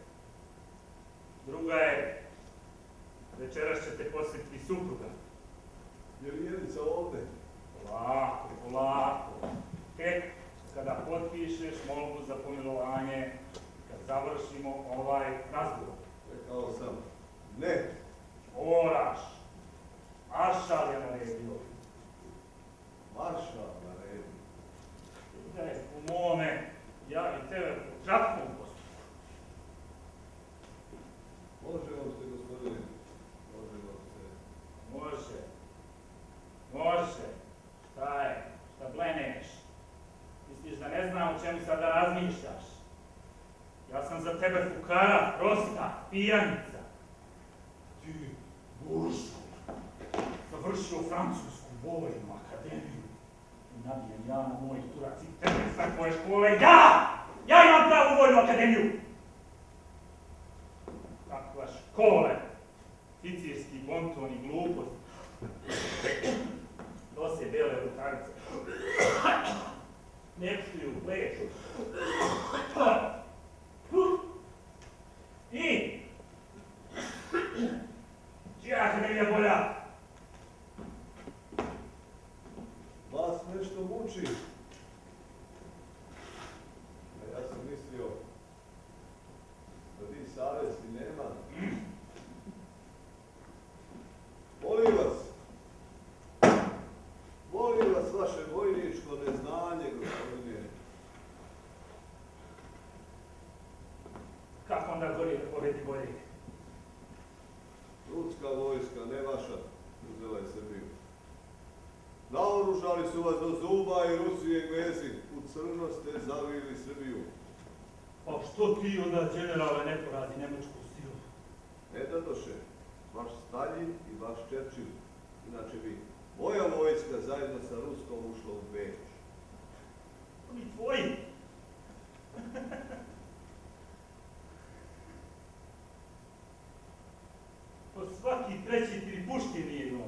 S1: Druga je, večeras će te posjetiti supruga.
S3: Je li Jelica ovdje?
S1: Polako, polako. Tek kada potpišeš molbu za pomilovanje, kad završimo ovaj razgovor.
S3: Rekao sam, ne.
S1: Moraš. Maršal je naredio.
S3: Maršal naredio.
S1: Da je u mome, ja i tebe u kratkom postupku.
S3: Može vam se, gospodine. Može vam se.
S1: Može. Može. Šta je? Šta bleneš? Misliš da ne znam o čemu sada razmišljaš? Ja sam za tebe fukara, prosta, pijanica. Ti, buršo, završio Francusku vojnu akademiju i nabijem ja na moj turac i tebe sa tvoje škole. Ja imam pravu vojnu akademiju! Takva škole, sicilski bonton i glupost. Nose bele rukavice. Ne pštuju u plešu. I? Čija akademija bolja?
S3: Vas nešto muči. A ja sam mislio da vi savjesti nema. Molim vas vaše vojničko neznanje, gospodine.
S1: Kako onda gori da pobedi bolje?
S3: Ruska vojska, ne vaša, uzela je Srbiju. Naoružali su vas do zuba i Rusi i Englezi. U crno ste zavili Srbiju.
S1: Pa što ti onda, generale, ne poradi nemačku silu?
S3: Ne dadoše, vaš Stalin i vaš Churchill. Inače bi moja vojska zajedno sa Ruskom ušla u Beč.
S1: Oni tvoji. Po svaki treći tri puške nije imao.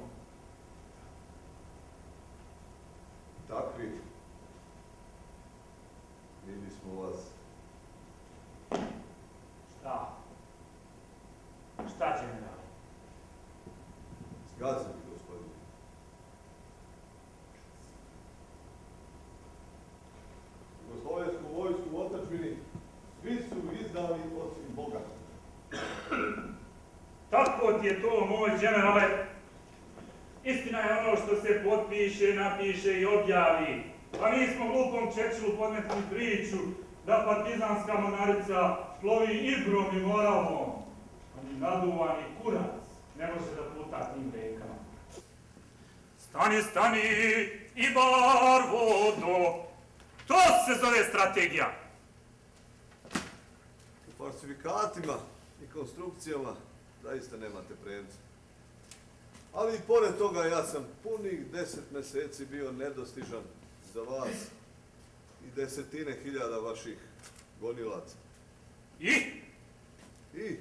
S3: Gazili, gospodine. Jugoslovensku vojsku u otadžbini svi su izdali osim Boga.
S1: Tako ti je to, moj generale. Istina je ono što se potpiše, napiše i objavi. Pa mi smo glupom Čečilu podmetili priču da partizanska mornarica plovi Ibrom i Moravom. Ali naduvani kurac ne može da puta tim rekama. Stani, stani, Ibar vodno. To se zove strategija.
S3: U falsifikatima i konstrukcijama zaista nemate premca. Ali i pored toga ja sam punih 10 mjeseci bio nedostižan za vas i desetine hiljada vaših gonilaca.
S1: I?
S3: I?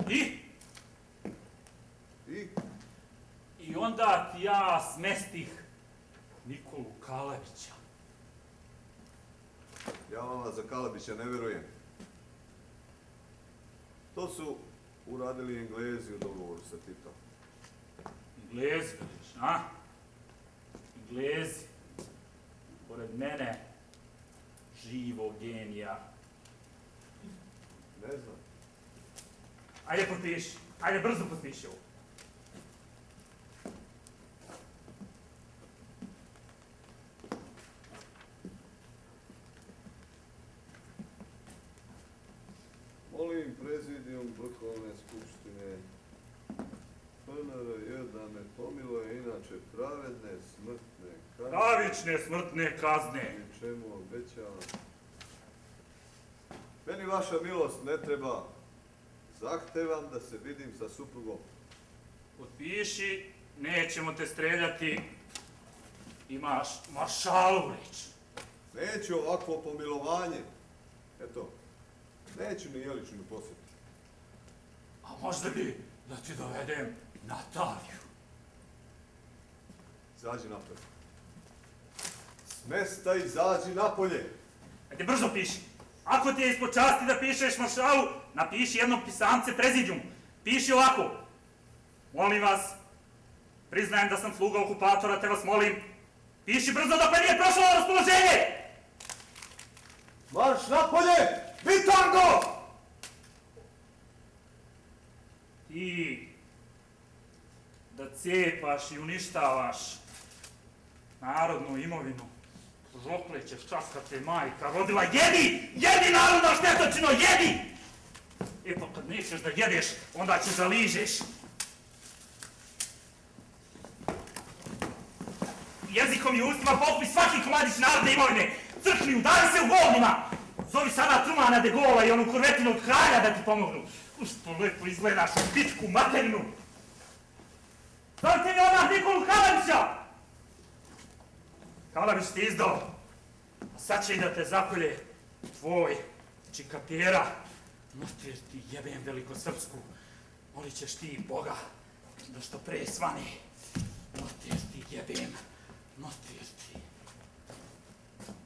S1: I?
S3: I?
S1: I onda ti ja smestih Nikolu Kalevića.
S3: Ja vama za Kalebića ne vjerujem. To su uradili Englezi u dogovoru sa Titom.
S1: Englezi, veliš, a? Englezi. Pored mene, živog genija.
S3: Ne znam.
S1: Ajde potpiši. Ajde brzo potpiši ovo.
S3: Molim prezidijum Vrhovne skupštine FNRJ da me pomiluje, inače pravedne smrtne kazne.
S1: Pravične smrtne kazne.
S3: I čemu obećavam. Meni vaša milost ne treba. Zahtevam da se vidim sa suprugom.
S1: Potpiši, nećemo te streljati. Imaš maršalovu reč.
S3: Neću ovakvo pomilovanje. Eto, neću ni Jeličinu posjetu.
S1: A možda bi da ti dovedem Nataliju.
S3: Izađi napolje. S mesta izađi napolje.
S1: Ajde brzo piši. Ako ti je ispod časti da pišeš maršalu, napiši jedno pisance prezidijum. Piši ovako. Molim vas, priznajem da sam sluga okupatora, te vas molim, piši brzo dok me nije prošlo raspoloženje!
S3: Marš napolje! Bitango!
S1: Ti da cepaš i uništavaš narodnu imovinu, žoklećeš časkate majka rodila, jedi! Jedi narodna štetočino, jedi! E pa kad nećeš da jedeš, onda ćeš da ližeš. Jezikom i ustima pokupi svaki komadić narodne imovine, crkni, udari se u govnima! Zovi sada Trumana de Gola i onu kurvetinu od kralja da ti pomognu. Što lepo izgledaš u bitku materinu! Zovite mi odmah Nikolu Kalevića! Kalević ti izdao, a sad će i da te zakolje tvoj čikatera. Notir ti jebem velikosrpsku, molit ćeš ti Boga da što pre svane. Notir ti jebem, notir ti.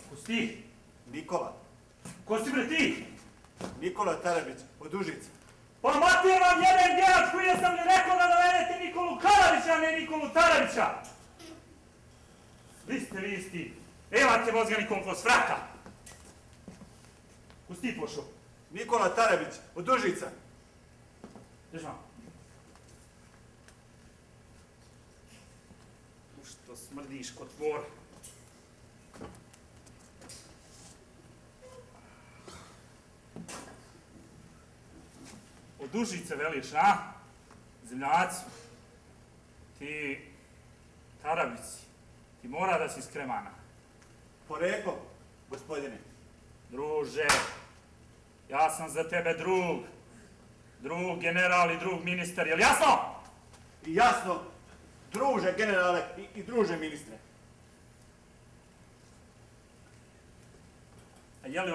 S1: Ko si ti?
S8: Nikola.
S1: Ko si bre ti?
S8: Nikola Tarabić, od Užica.
S1: Pa mater vam jebem djelac koji sam mi rekao da dovedete Nikolu Kalevića, a ne Nikolu Tarabića. Vi ste vi isti. Evo te mozgani koliko svraka. Ko si ti pošao?
S8: Nikola Tarabić, od Užica.
S1: Držam. U što smrdiš kod tvor. Od Užice veliš, a? Zemljaci. Ti Tarabici. Ti mora da si iz Kremana.
S8: Poreklom, gospodine.
S1: Druže, ja sam za tebe drug. Drug general i drug ministar, jel jasno?
S8: I jasno, druže generale i druže ministre.
S1: A je li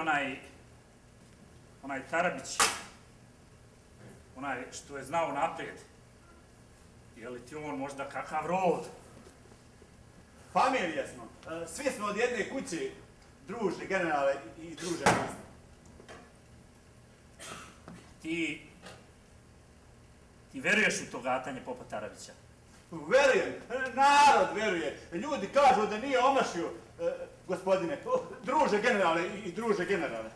S1: onaj Tarabić, onaj što je znao naprijed, je li ti on možda kakav rod?
S8: Familija smo. Svi smo od jedne kuće, druže generale i druže ministre.
S1: Ti Ti veruješ u to gatanje popa Tarabića?
S8: Verujem, narod veruje. Ljudi kažu da nije omašio, gospodine, druže generale i druže generale.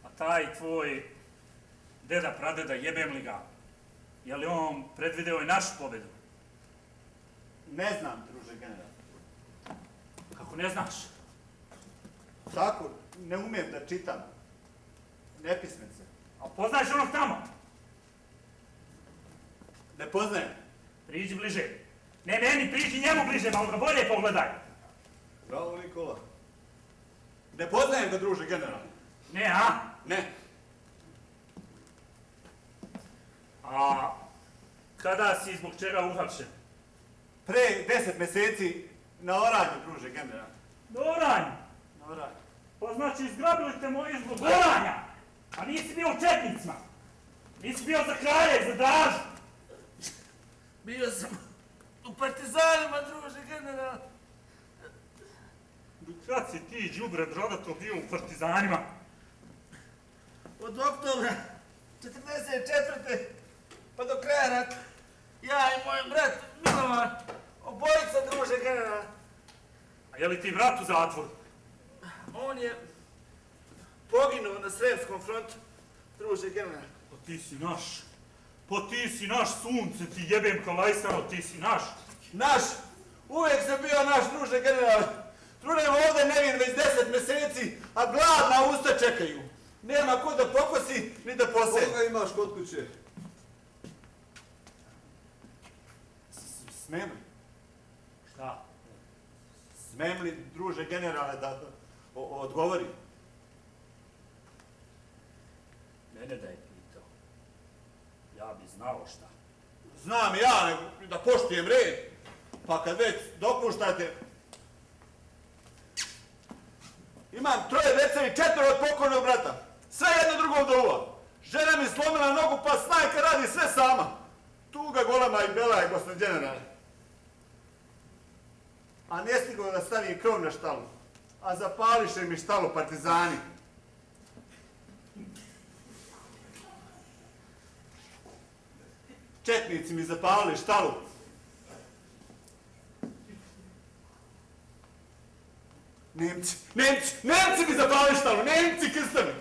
S1: A taj tvoj deda pradeda, jebem li ga? Je li on predvideo i našu pobedu?
S8: Ne znam, druže generale.
S1: Kako ne znaš?
S8: Tako, ne umijem da čitam. Nepismen se.
S1: A poznaješ onog tamo?
S8: Ne poznajem.
S1: Priđi bliže. Ne meni, priđi njemu bliže, malo ga bolje pogledaj.
S3: Bravo, Nikola.
S8: Ne poznajem ga, druže generale.
S1: Ne, a?
S8: Ne.
S1: A kada si i zbog čega uhapšen?
S8: Pre 10 meseci na oranju, druže generale.
S1: Na oranju.
S8: Na oranju.
S1: Pa znači izgrabili te moji zbog oranja. A nisi bio u četnicima. Nisi bio za kralje, za dražu.
S9: Bio sam u partizanima, druže general.
S1: Kad si ti, đubre brodato, bio u partizanima?
S9: Od oktobra 44. pa do kraja rata. Ja i moj brat Milovan, obojica, druže general.
S1: A je li ti brat u zatvoru?
S9: On je poginuo na Sremskom frontu, druže general.
S1: Pa ti si naš. Pa ti si naš, sunce, ti jebem kalajstano, ti si naš.
S8: Naš, uvijek sam bio naš, druže general. Trunem ovdje nevin već 10 meseci, a gladna usta čekaju. Nema ko da pokosi, ni da pose.
S3: Koga imaš kod kuće?
S8: Smem li?
S1: Šta?
S8: Smem li, druže generale, da odgovori?
S1: Mene da je pitao. Ja bi znao šta.
S8: Znam ja, nego da poštujem red. Pa kad već dopuštate... Imam 3 dece i 4 od pokojnog brata. Sve jedno drugog dova. Žena mi slomila nogu, pa snajka radi sve sama. Tuga, golema i bela je, gospodin generale. A ne stigo da stavi krov na štalu. A zapališe mi štalu partizani. Četnici mi zapalili štalu. Nemci mi zapalili štalu, Nemci krstani.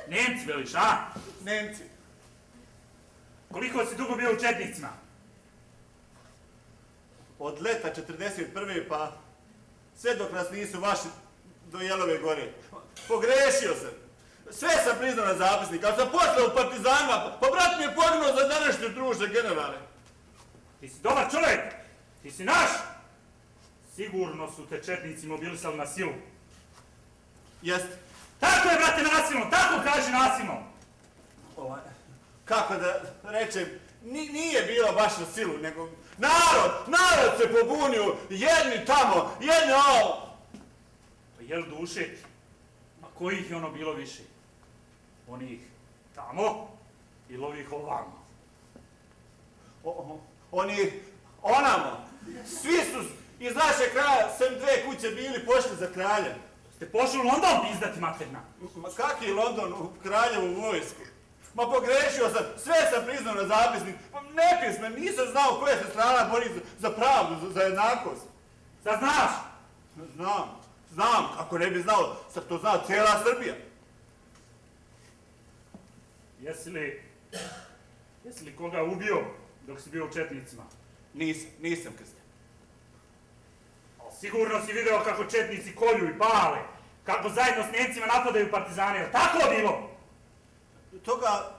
S1: Nemci veliš, a?
S8: Nemci.
S1: Koliko si dugo bio u četnicima?
S8: Od leta 41. pa sve dok nas nisu vaši do Jelove gore. Pogrešio sam. Sve sam priznao na zapisnik, ali sam poslao u partizanima, pa brat mi je poginuo za današnju, druže generale.
S1: Ti si dobar čovjek, ti si naš. Sigurno su te četnici mobilisali na silu.
S8: Jeste.
S1: Tako je, brate, nasilno, tako kaži nasilno.
S8: Kako da rečem, nije bilo baš na silu, nego narod se pobunio, jedni tamo, jedni ovo.
S1: Pa jel duše ti? Ma kojih je ono bilo više? Onih tamo ili ovih ovamo?
S8: Oni onamo, svi su iz naše kraja, sem 2 kuće bili pošli za kralja.
S1: Ste pošli u London pizdati, materna?
S8: Ma kak je London u kraljevu vojsku? Ma pogrešio sam, sve sam priznao na zapisnik. Pa nepismen, nisam znao koja se strana bori za pravdu, za jednakost.
S1: Sad znaš?
S8: Znam, ako ne bi znao, sad to zna cijela Srbija.
S1: Jesi li koga ubio dok si bio u četnicima?
S8: Nisam krstio.
S1: Sigurno si video kako četnici kolju i pale, kako zajedno s Nemcima napadaju partizane, je li tako bilo?
S8: Toga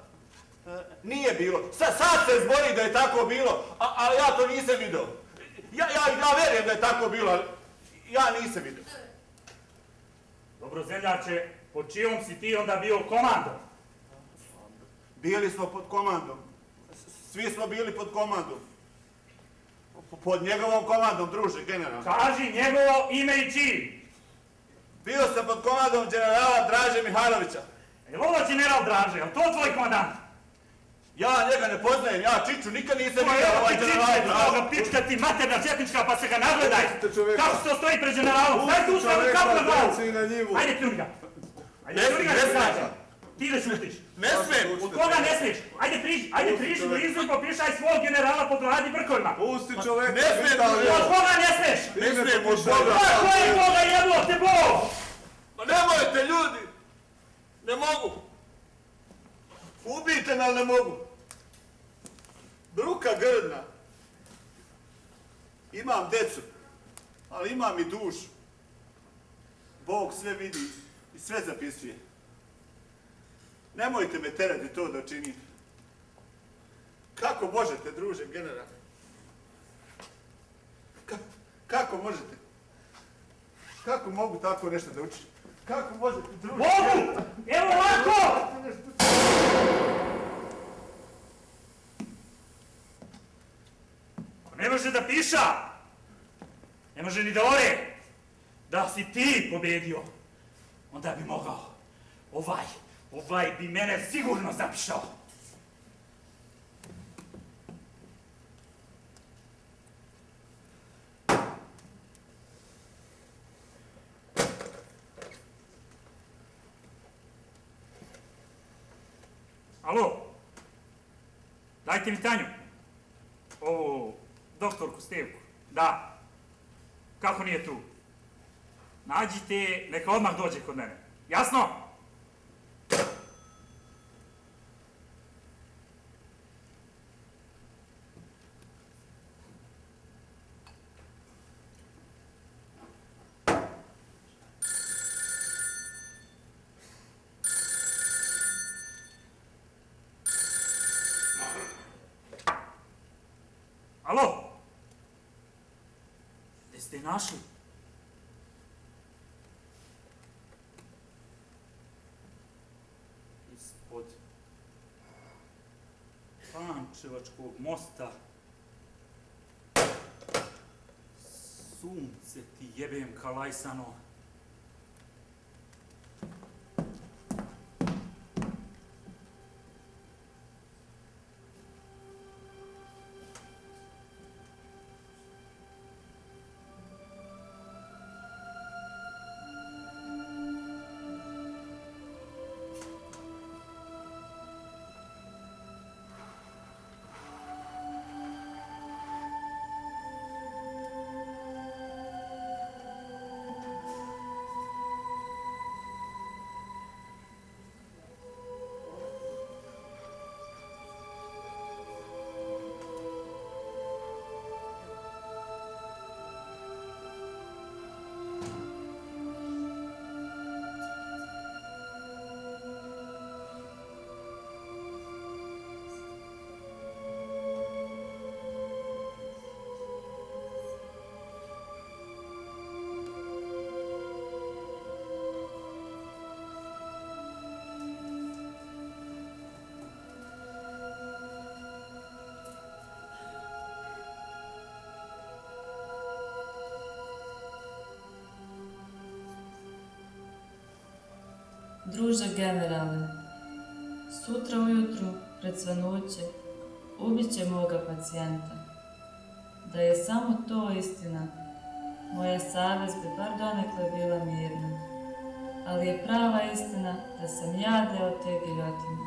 S8: nije bilo. Sad se zbori da je tako bilo, ali ja to nisam vidio. Ja verujem da je tako bilo, ali ja nisam vidio.
S1: Dobro, zemljače, pod čijom si ti onda bio komandom?
S8: Bili smo pod komandom. Svi smo bili pod komandom. Pod njegovom komandom, druže, general.
S1: Kaži njegovo ime i čiji.
S8: Bio sam pod komandom generala Draže Mihajlovića.
S1: Je li ovo general Draže, je li to tvoj komandant?
S8: Ja njega ne poznajem, ja Čiču nikad nisam vidio ovaj general
S1: Draže.
S8: Draže.
S1: Pička ti materna četnička, pa se ga nagledaj. Kako se to stoji pred generalom? Daj tu stavu kapu na glavu. Ajde, pljuni ga. Ajde, pljuni ga, se svađa. Ti da šutiš.
S8: Ne smijem!
S1: Od koga ne smiješ? Ajde priđi blizu i popišaj svog generala po gladi brkovima.
S3: Pusti čoveka,
S8: Ne smijem,
S3: Vitaliju.
S1: Od koga ne smiješ?
S8: Ne smijem od Boga!
S1: Ko je Boga jeblo te Bog?
S8: Ma nemojte ljudi! Ne mogu! Ubijte me, ali ne mogu! Bruka grdna! Imam decu, ali imam i dušu. Bog sve vidi i sve zapisuje. Nemojte me terati to da činim. Kako možete, druže general? Kako možete? Kako mogu tako nešto da učim? Kako možete, druže?
S1: Mogu! Evo ovako! Ne može da piša! Ne može ni da ore! Da si ti pobedio, onda bi mogao. Ovaj bi mene sigurno zapišao. Alo? Dajte mi Tanju. Ovu doktorku Stevku. Da. Kako nije tu? Nađite, neka odmah dođe kod mene. Jasno? Alo? Gde ste je našli? Ispod Pančevačkog mosta. Sunce ti jebem kalajsano.
S10: Druže generale, sutra ujutru pred svanuće ubit će moga pacijenta. Da je samo to istina, moja savjest bi bar donekle bila mirna. Ali je prava istina da sam ja deo te giljotine.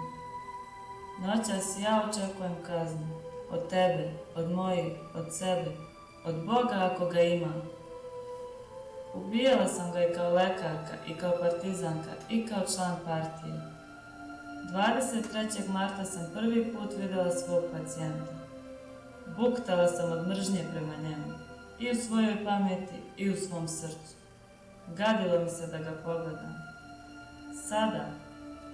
S10: Noćas ja očekujem kaznu. Od tebe, od mojih, od sebe, od Boga ako ga ima. Ubijala sam ga i kao lekarka, i kao partizanka, i kao član partije. 23. marta sam prvi put vidjela svog pacijenta. Buktala sam od mržnje prema njemu, i u svojoj pameti, i u svom srcu. Gadilo mi se da ga pogledam. Sada,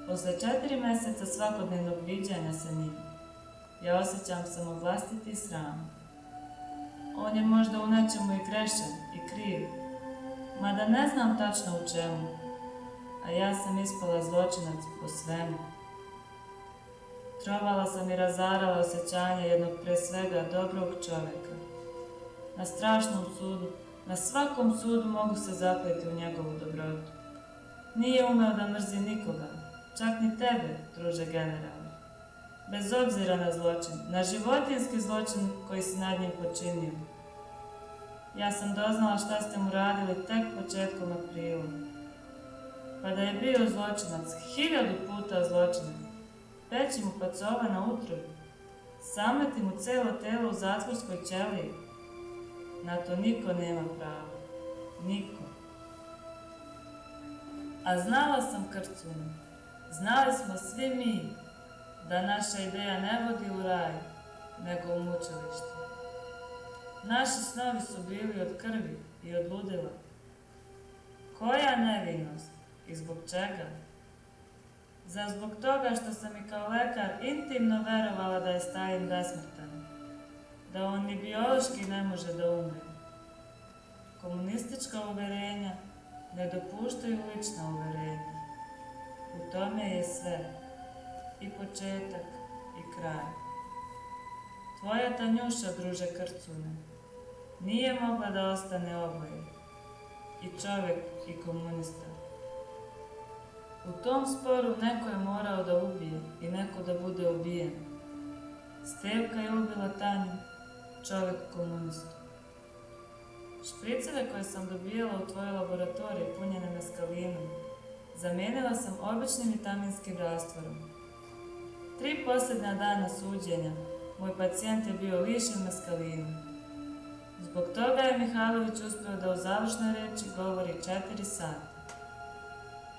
S10: posle 4 mjeseca svakodnevnog viđanja sa njim, ja osjećam samo vlastiti sram. On je možda u nečemu i grešan i kriv, mada ne znam tačno u čemu, a ja sam ispala zločinac po svemu. Trovala sam i razarala osjećanje jednog pre svega dobrog čovjeka. Na strašnom sudu, na svakom sudu mogu se zakleti u njegovu dobrotu. Nije umeo da mrzi nikoga, čak ni tebe, druže generale. Bez obzira na zločin, na životinjski zločin koji si nad njim počinio. Ja sam doznala šta ste mu radili tek početkom aprila. pa da je bio zločinac, 1000 puta zločinac, peći mu pacove na utrobi, samleti mu celo telo u zatvorskoj ćeliji. Na to niko nema pravo. Niko. A znala sam, Krcune, znali smo svi mi da naša ideja ne vodi u raj, nego u mučilište. Naši snovi su bili od krvi i od ludila. Koja nevinost i zbog čega? Zar zbog toga što sam i kao lekar intimno verovala da je Stalin besmrtan, da on ni biološki ne može da umre. Komunistička uverenja ne dopuštaju lična uverenja. U tome je sve, i početak i kraj. Tvoja Tanjuša, druže Krcune, nije mogla da ostane oboje, i čovjek i komunista. U tom sporu neko je morao da ubije i neko da bude ubijen. Stevka je ubila Tanju, čovjek komunistu. Špriceve koje sam dobijala u tvojoj laboratoriji punjene meskalinom, zamenila sam običnim vitaminskim rastvorom. 3 posljednja dana suđenja moj pacijent je bio lišen meskalina. Zbog toga je Mihajlović uspio da u završnoj reči govori 4 sata.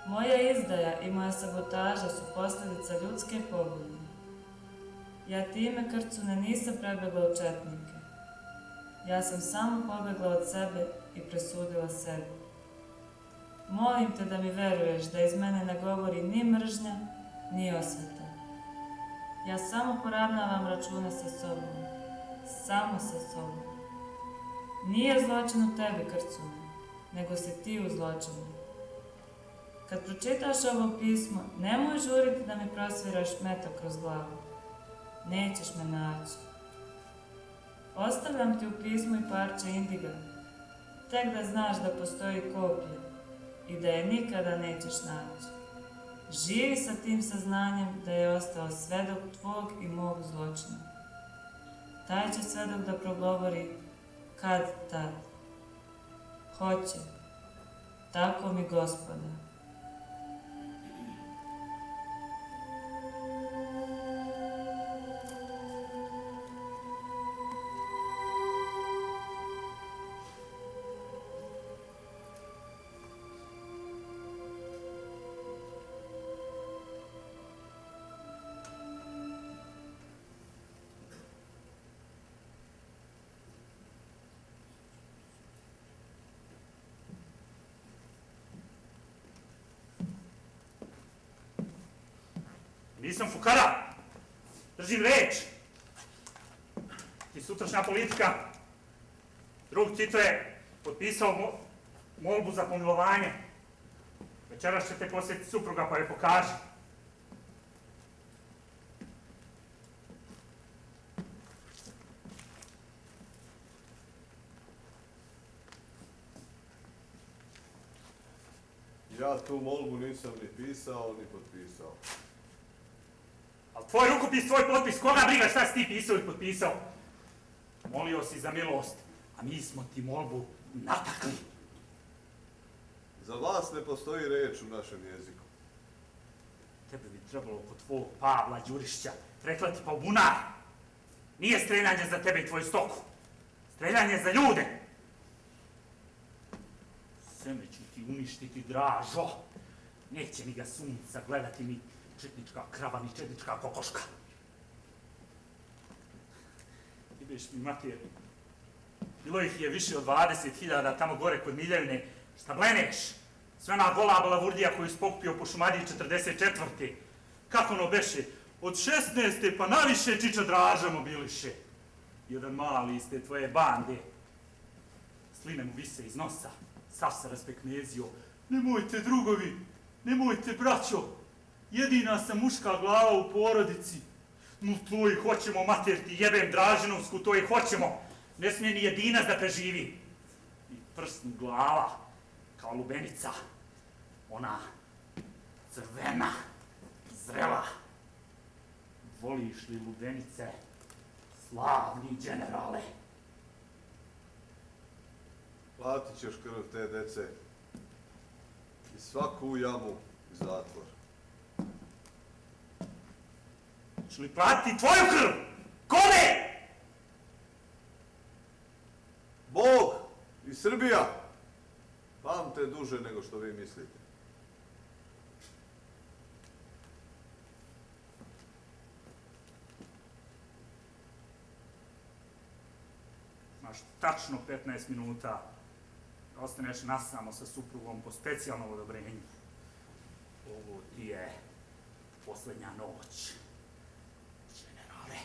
S10: Moja izdaja i moja sabotaža su posljedica ljudske pobude. Ja time, Krcune, nisam prebegla u četnike. Ja sam samo pobegla od sebe i presudila sebi. Molim te da mi veruješ da iz mene ne govori ni mržnja, ni osveta. Ja samo poravnavam račune sa sobom. Samo sa sobom. Nije zločin u tebi, Krcune, nego si ti u zločinu. Kad pročitaš ovo pismo, nemoj žuriti da mi prosviraš metak kroz glavu. Nećeš me naći. Ostavljam ti u pismu i parče indiga, tek da znaš da postoji kopija i da je nikada nećeš naći. Živi sa tim saznanjem da je ostao svedok tvog i mog zločina. Taj će svedok da progovori kad tad. Hoće. Tako mi Gospoda.
S1: Nisam fukara, držim reč. I sutrašnja politika, drug Tito je potpisao molbu za pomilovanje. Večeras ćete posjetiti supruga pa je pokaži.
S3: Ja tu molbu nisam ni pisao, ni potpisao.
S1: Ali tvoj rukopis, tvoj potpis, koga briga šta si ti pisao i potpisao? Molio si za milost, a mi smo ti molbu natakli.
S3: Za vas ne postoji reč u našem jeziku.
S1: Tebe bi trebalo kod tvog Pavla Đurišća preklati pa u bunar. Nije streljanje za tebe i tvoju stoku. Streljanje za ljude. Seme ću ti uništiti, Dražo. Neće ni ga sunca gledati ni četnička krava, ni četnička kokoška. Ideš mi, Matije, bilo ih je više od 20.000 tamo gore kod Miljevine. Šta bleneš? Sve ona gola balavurdija koju si pokupio po Šumadiji 44. Kako ono beše? Od 16. pa naviše čiča Draža mobiliše. Jedan mali iz te tvoje bande. Sline mu vise iz nosa. Sav se raspeknezio. Nemojte, drugovi, nemojte, braćo. Jedina sam muška glava u porodici. No to i hoćemo, mater ti jebem Dražinovsku, to i hoćemo. Ne smije ni jedinac da preživi. I prsnu glava, kao lubenica. Ona crvena, zrela. Voliš li lubenice, slavni generale?
S3: Platit ćeš krv te dece. I svaku jamu i zatvor.
S1: Hoću li platiti tvoju krv? Kome?
S3: Bog i Srbija pamte duže nego što vi mislite.
S1: Imaš tačno 15 minuta da ostaneš nasamo sa suprugom po specijalnom odobrenju. Ovo ti je posljednja noć. Generale.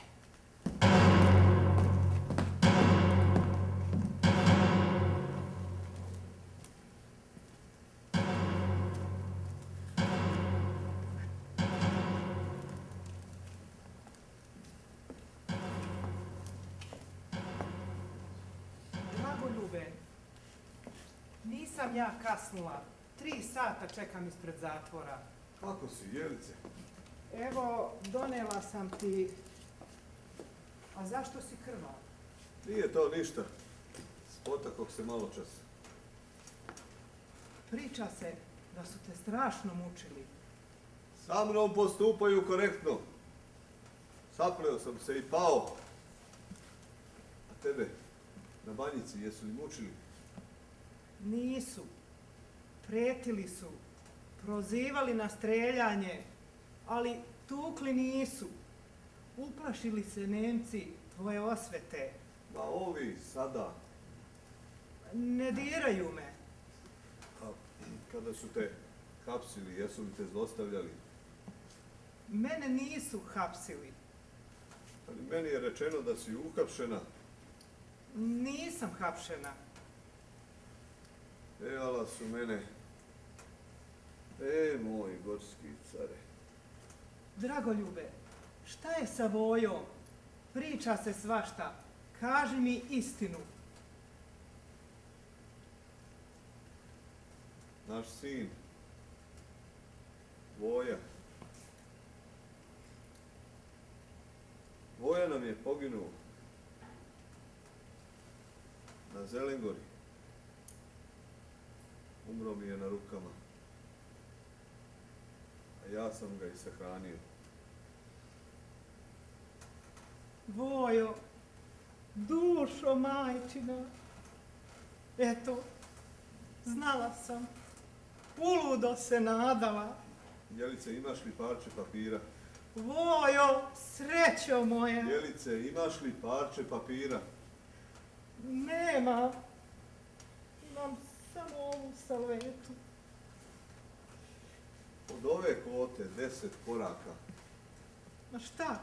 S11: Dragoljube, nisam ja kasnila. 3 sata čekam ispred zatvora.
S3: Kako si, Jelice?
S11: Evo, donela sam ti... A zašto si krvav?
S3: Nije to ništa. Spotakog se malo čas.
S11: Priča se da su te strašno mučili.
S3: Sa mnom postupaju korektno. Sapleo sam se i pao. A tebe, na banjici, jesu li mučili?
S11: Nisu. Pretili su. Prozivali na streljanje. Ali tukli nisu. Uplašili se Nemci tvoje osvete.
S3: Ma ovi sada.
S11: Ne diraju me.
S3: A kada su te hapsili, jesu li te zlostavljali?
S11: Mene nisu hapsili.
S3: Ali meni je rečeno da si uhapšena.
S11: Nisam hapšena.
S3: Ejala su mene. Moj gorski care.
S11: Dragoljube, šta je sa Vojom? Priča se svašta. Kaži mi istinu.
S3: Naš sin, Voja. Voja nam je poginuo na Zelengori. Umro mi je na rukama. A ja sam ga i sahranio.
S11: Vojo, dušo majčina. Eto, znala sam. Uludo se nadala.
S3: Jelice, imaš li parče papira?
S11: Vojo, srećo moja.
S3: Jelice, imaš li parče papira?
S11: Nema. Imam samo ovu salvetu.
S3: Od ove kvote 10 koraka.
S11: Ma šta?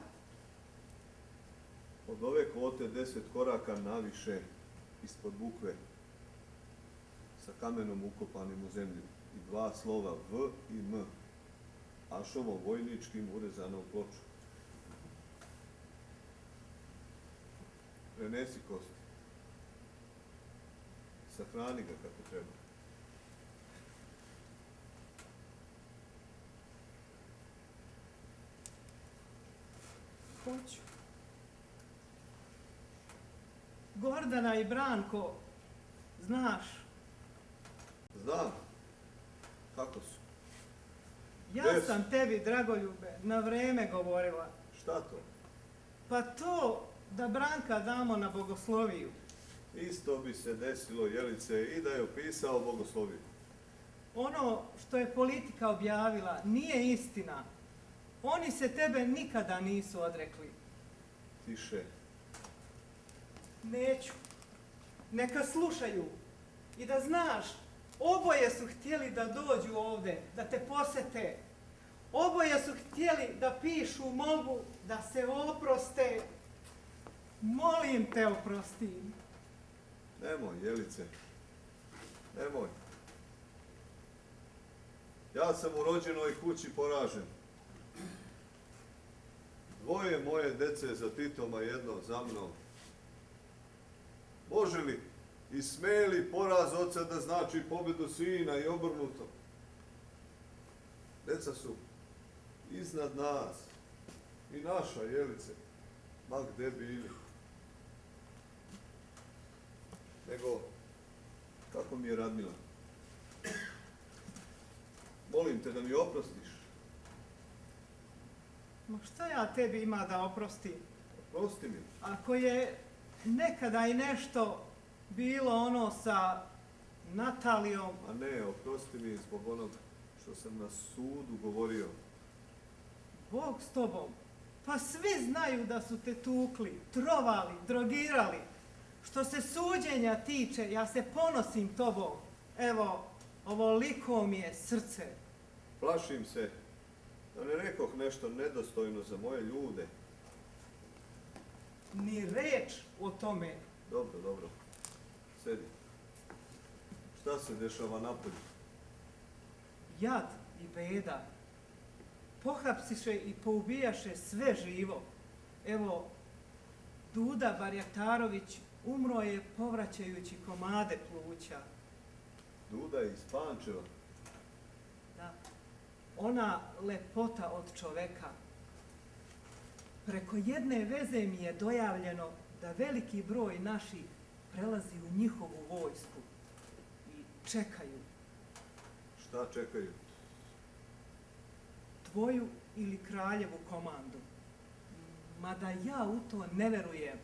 S3: Od ove kvote 10 koraka naviše ispod bukve sa kamenom ukopanim u zemlju i 2 slova V i M, ašovo vojničkim urezano u ploču. Prenesi kosti. Sahrani ga kako treba.
S11: Hoću. Gordana i Branko, znaš,
S3: Znam. Kako su?
S11: ja
S3: Gde su?
S11: sam tebi, Dragoljube, na vreme govorila.
S3: Šta to?
S11: Pa to da Branka damo na bogosloviju.
S3: Isto bi se desilo, Jelice, i da je opisao bogosloviju.
S11: Ono što je politika objavila nije istina. Oni se tebe nikada nisu odrekli.
S3: Tiše.
S11: Neću. Neka slušaju. I da znaš, oboje su htjeli da dođu ovde, da te posete. Oboje su htjeli da pišu molbu, da se oproste. Molim te, oprosti im.
S3: Nemoj, Jelice. Nemoj. Ja sam u rođenoj kući poražen. 2 moje dece za Titom, a 1 za mnom. Može li i sme li poraz oca da znači pobedu sina i obrnuto? Deca su iznad nas i naša, Jelice, ma gde bili. Nego, kako mi je Radmila? Molim te da mi oprostiš.
S11: Ma šta ja tebi ima da oprostim?
S3: Oprosti mi.
S11: Ako je nekada i nešto bilo ono sa Natalijom...
S3: A ne, oprosti mi zbog onog što sam na sudu govorio.
S11: Bog s tobom. Pa svi znaju da su te tukli, trovali, drogirali. Što se suđenja tiče, ja se ponosim tobom. Evo, ovoliko mi je srce.
S3: Plašim se da ne rekoh nešto nedostojno za moje ljude.
S11: Ni reč o tome.
S3: Dobro, dobro. Sedi. Šta se dešava napolju?
S11: Jad i beda. Pohapsiše i poubijaše sve živo. Evo, Duda Barjatarović umro je povraćajući komade pluća.
S3: Duda iz Pančeva.
S11: Da. Ona lepota od čoveka. Preko jedne veze mi je dojavljeno da veliki broj naših prelazi u njihovu vojsku i čekaju.
S3: Šta čekaju?
S11: Tvoju ili kraljevu komandu. Mada ja u to ne verujem.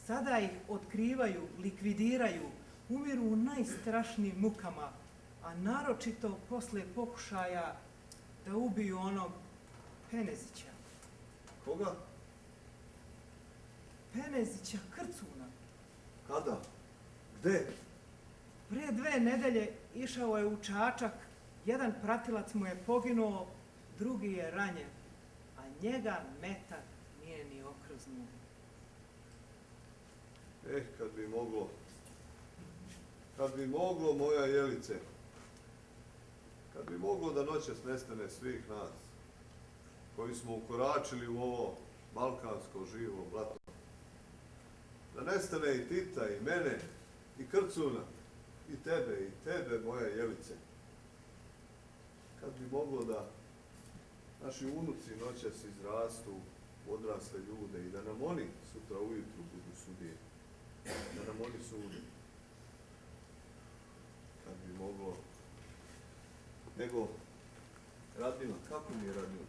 S11: Sada ih otkrivaju, likvidiraju, umiru u najstrašnijim mukama, a naročito posle pokušaja da ubiju onog Penezića.
S3: Koga?
S11: Penezića Krcuna.
S3: Kada? Gde?
S11: Prije 2 nedelje išao je u Čačak, jedan pratilac mu je poginuo, drugi je ranjen, a njega metak nije ni okrznuo.
S3: Kad bi moglo, moja Jelice, kad bi moglo da noćas nestane svih nas, koji smo ukoračili u ovo balkansko živo blato. Da nestane i Tita, i mene, i Krcuna, i tebe, moja Jelice. Kad bi moglo da naši unuci noćas izrastu u odrasle ljude i da nam oni sutra ujutru budu sudije. Da nam oni sude. Kad bi moglo... Nego, Radmila, kako mi je Radmila?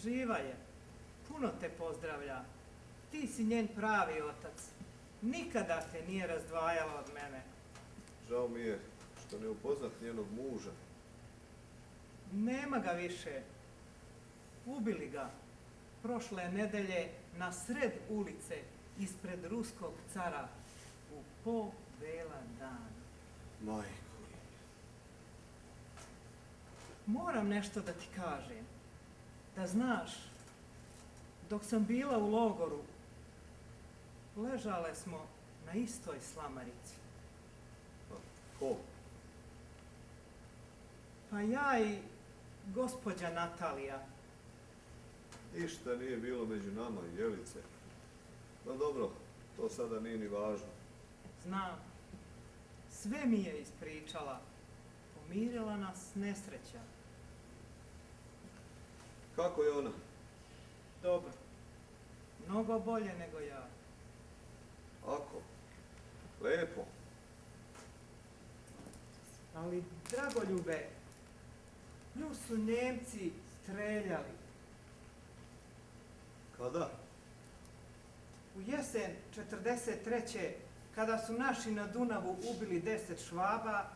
S11: Živa je. Puno te pozdravlja. Ti si njen pravi otac. Nikada te nije razdvajala od mene.
S3: Žao mi je što ne upoznat njenog muža.
S11: Nema ga više. Ubili ga prošle nedelje na sred ulice ispred ruskog cara u po bela dana.
S3: Majko.
S11: Moram nešto da ti kažem. Da znaš, dok sam bila u logoru, ležale smo na istoj slamarici.
S3: Ko?
S11: Pa ja i gospođa Natalija.
S3: Ništa nije bilo među nama, Jelice. No dobro, to sada nije ni važno.
S11: Znam. Sve mi je ispričala. Pomirila nas nesreća.
S3: Kako je ona?
S11: Dobro. Mnogo bolje nego ja.
S3: Ako? Lepo.
S11: Ali, Dragoljube, nju su Njemci streljali.
S3: Kada?
S11: U jesen 43. kada su naši na Dunavu ubili 10 Švaba,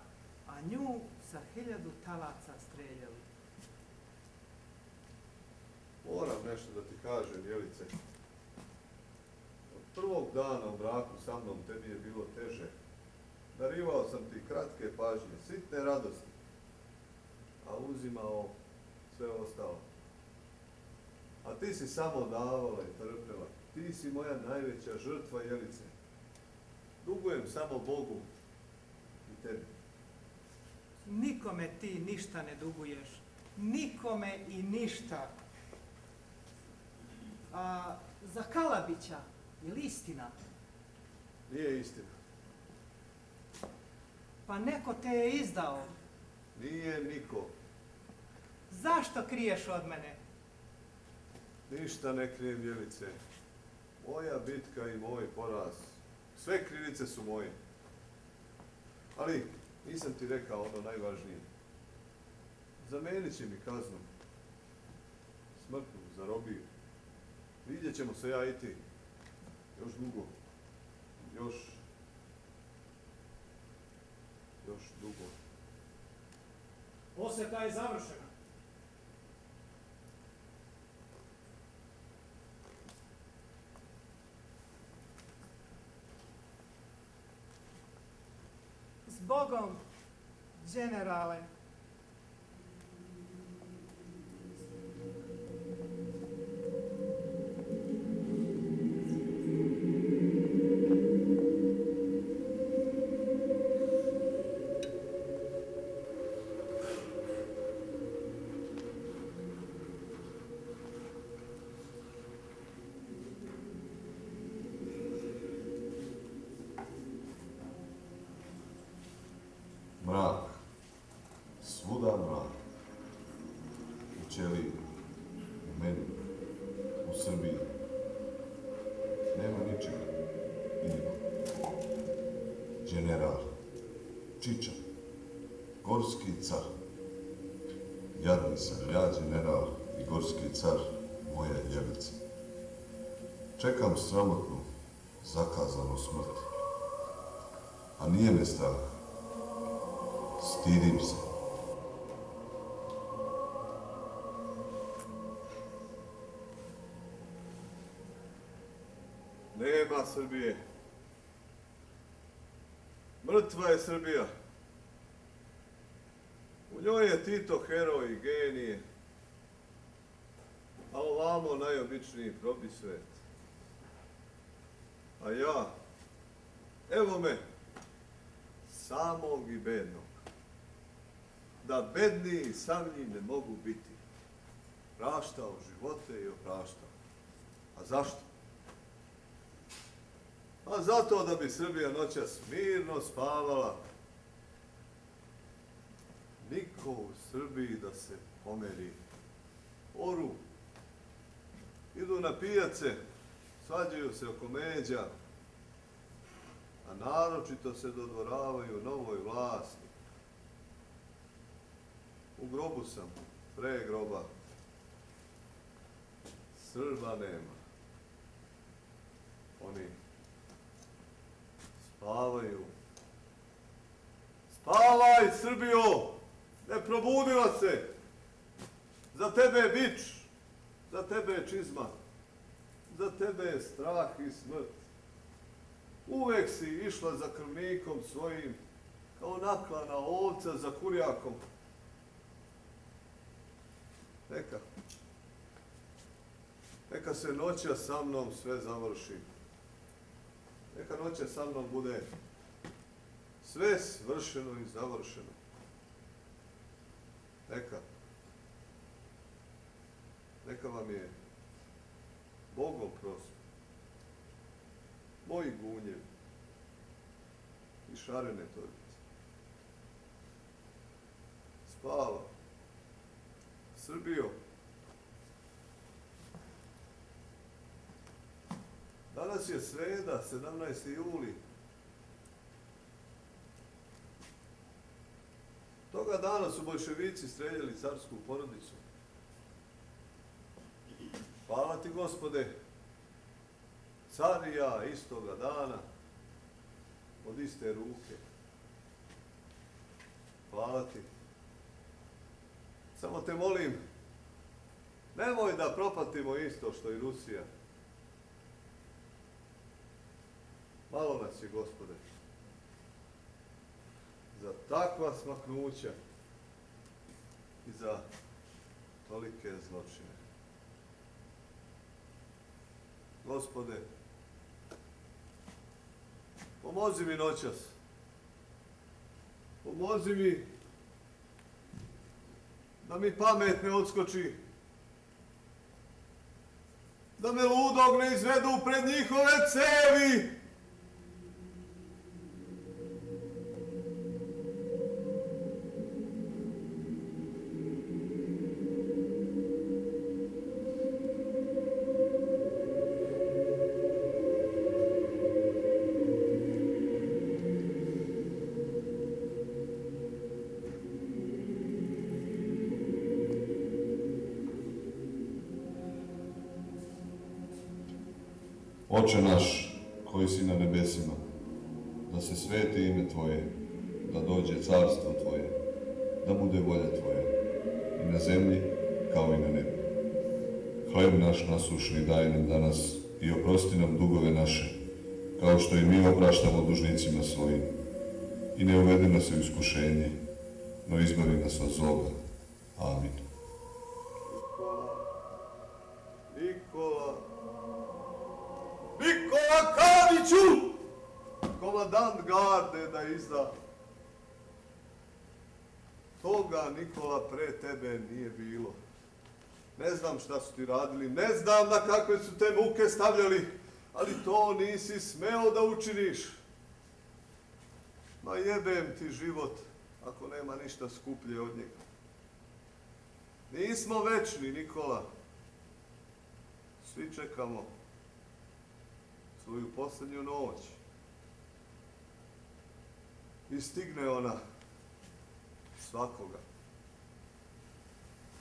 S11: a nju sa 1000 talaca streljali.
S3: Moram nešto da ti kažem, Jelice. Od prvog dana u braku sa mnom tebi je bilo teže. Darivao sam ti kratke pažnje, sitne radosti, a uzimao sve ostalo. A ti si samo davala i trpjela. Ti si moja najveća žrtva, Jelice. Dugujem samo Bogu i tebi.
S11: Nikome ti ništa ne duguješ. Nikome i ništa. A za Kalabića, je li istina?
S3: Nije istina.
S11: Pa neko te je izdao.
S3: Nije niko.
S11: Zašto kriješ od mene?
S3: Ništa ne krijem, Jelice. Moja bitka i moj poraz. Sve krivice su moje. Ali nisam ti rekao ono najvažnije. Zamenit će mi kaznu. Smrtnu za robiju. Vidjet ćemo se ja i ti. Još dugo. Još dugo.
S6: Posjeta je završena.
S11: S Bogom, generale.
S7: Mrak. Svuda mrak. U ćeliji, u meni, u Srbiji. Nema ničega i nikog. General, Čiča, gorski car. Jadni sam ja, general i gorski car, moja ljevica. Čekam sramotnu, zakazanu smrt. A nije me strah. Stidim se.
S3: Nema Srbije. Mrtva je Srbija. U njoj je Tito heroj i genije, a ovamo najobičniji probisvet. A ja, evo me, samog i bednog. Da bedniji i samlji ne mogu biti. Praštao živote i opraštao. A zašto? A zato da bi Srbija noćas mirno spavala. Niko u Srbiji da se pomeri. Oru. Idu na pijace, svađaju se oko međa, a naročito se dodvoravaju novoj vlasti. U grobu sam, pre groba. Srba nema. Oni spavaju. Spavaj, Srbijo! Ne probudila se! Za tebe je bič, za tebe je čizma, za tebe je strah i smrt. Uvek si išla za krvnikom svojim, kao naklana ovca za kurjakom. Neka se noća sa mnom sve završi. Neka noća sa mnom bude sve svršeno i završeno. Neka vam je Bogom prostor. Moji gunjevi i šarene torbice. Spava. Srbijo. Danas je sreda, 17. juli. Toga dana su boljševici streljali carsku porodicu. Hvala ti, Gospode, car i ja istoga dana, od iste ruke. Hvala ti. Samo te molim, nemoj da propatimo isto što i Rusija. Malo nas je, Gospode, za takva smaknuća i za tolike zločine. Gospode, pomozi mi noćas. Pomozi mi da mi pamet ne odskoči. Da me ludog ne izvedu pred njihove cevi.
S7: Oče naš, koji si na nebesima, da se sveti ime Tvoje, da dođe carstvo Tvoje, da bude volja Tvoja, i na zemlji kao i na nebu. Hleb naš nasušni daj nam danas i oprosti nam dugove naše, kao što i mi opraštamo dužnicima svojim. I ne uvedi nas u iskušenje, no izbavi nas od zloga. Amin.
S3: Nikola Kamiću! Komandant garde da izda. Toga, Nikola, pre tebe nije bilo. Ne znam šta su ti radili, ne znam na kakve su te muke stavljali, ali to nisi smeo da učiniš. Ma jebem ti život, ako nema ništa skuplje od njega. Nismo večni, Nikola. Svi čekamo svoju posljednju noć. I stigne ona svakoga.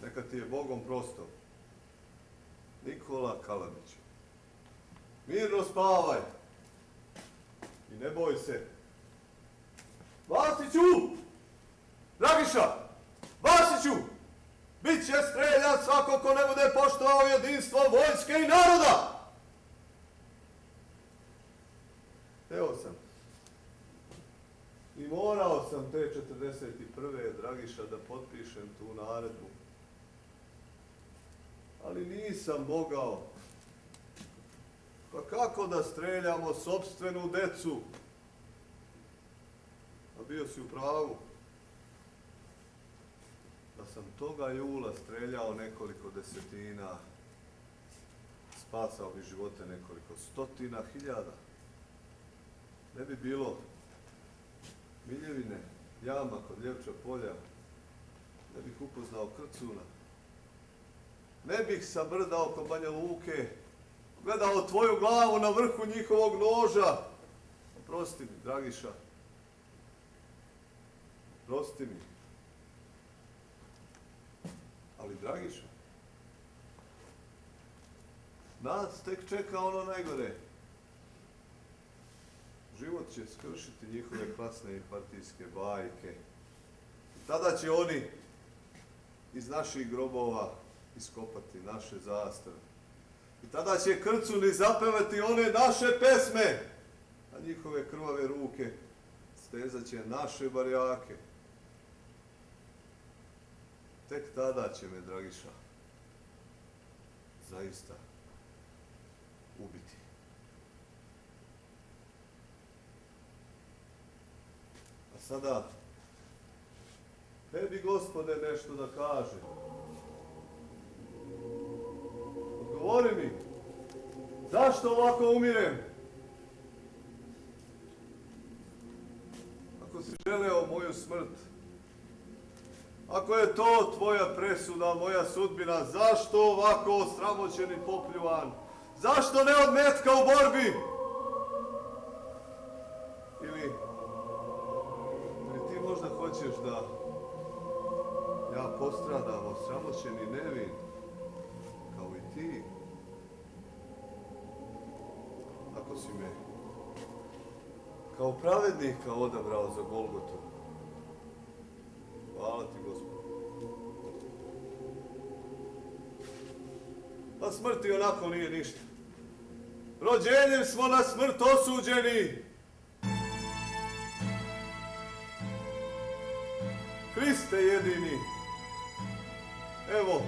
S3: Neka ti je Bogom prosto. Nikola Kalanić. Mirno spavaj. I ne boj se. Vasiću! Dragiša! Vasiću! Bit će streljan svako ko ne bude poštovao jedinstvo vojske i naroda! Evo sam. I morao sam te 41. Dragiša da potpišem tu naredbu. Ali nisam mogao. Pa kako da streljamo sopstvenu decu? A bio si u pravu. Da sam toga jula streljao nekoliko desetina, spasao bi živote nekoliko stotina hiljada. Ne bi bilo Miljevine, jama kod Ljevča polja, ne bih upoznao Krcuna, ne bih sa brda oko Banja Luke gledao tvoju glavu na vrhu njihovog noža. Oprosti mi, Dragiša, prosti mi. Ali, Dragiša, nas tek čeka ono najgore. Život će skršiti njihove klasne i partijske bajke. Tada će oni iz naših grobova iskopati naše zastave. I tada će Krcuni zapevati one naše pesme, a njihove krvave ruke stezat će naše barjake. Tek tada će me, Dragiša, zaista ubiti. A sada, tebi, Gospode, nešto da kaže. Odgovori mi, zašto ovako umirem? Ako si želeo moju smrt, ako je to tvoja presuda, moja sudbina, zašto ovako osramoćen i popljuvan? Zašto ne od metka u borbi? Ili ti možda hoćeš da ja postradam osramoćen i nevin, kao i ti? Ako si me kao pravednika odabrao za Golgotu, hvala ti, Gospod. Pa smrti onako nije ništa. Rođenjem smo na smrt osuđeni. Hriste jedini. Evo,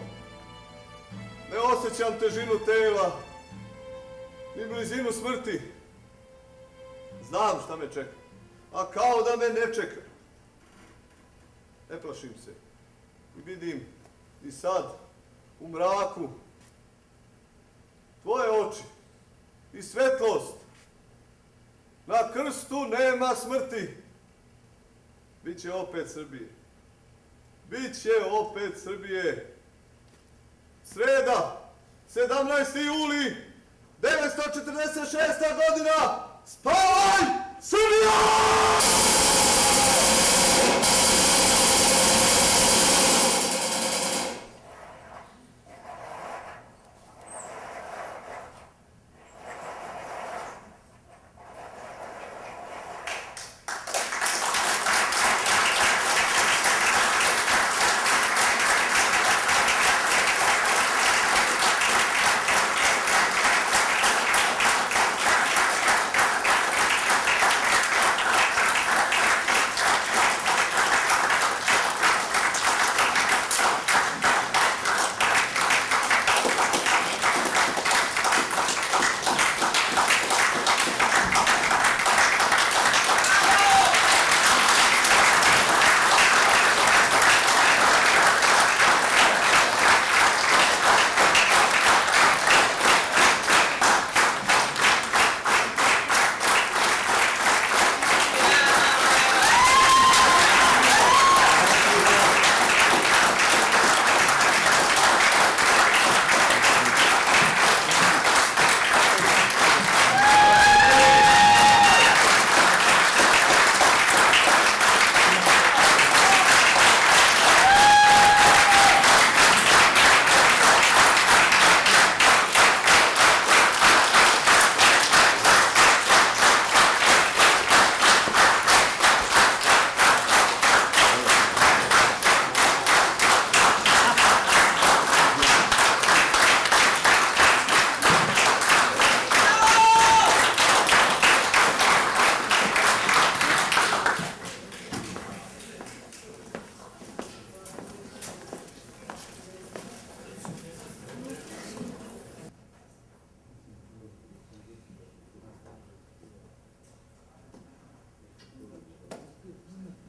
S3: ne osjećam težinu tela, ni blizinu smrti. Znam šta me čeka, a kao da me ne čeka. Ne plašim se. I vidim i sad, u mraku, tvoje oči i svetlost. Na krstu nema smrti. Biće opet Srbije. Biće opet Srbije. Sreda, 17. juli, 946. godina. Spavaj, Srbija!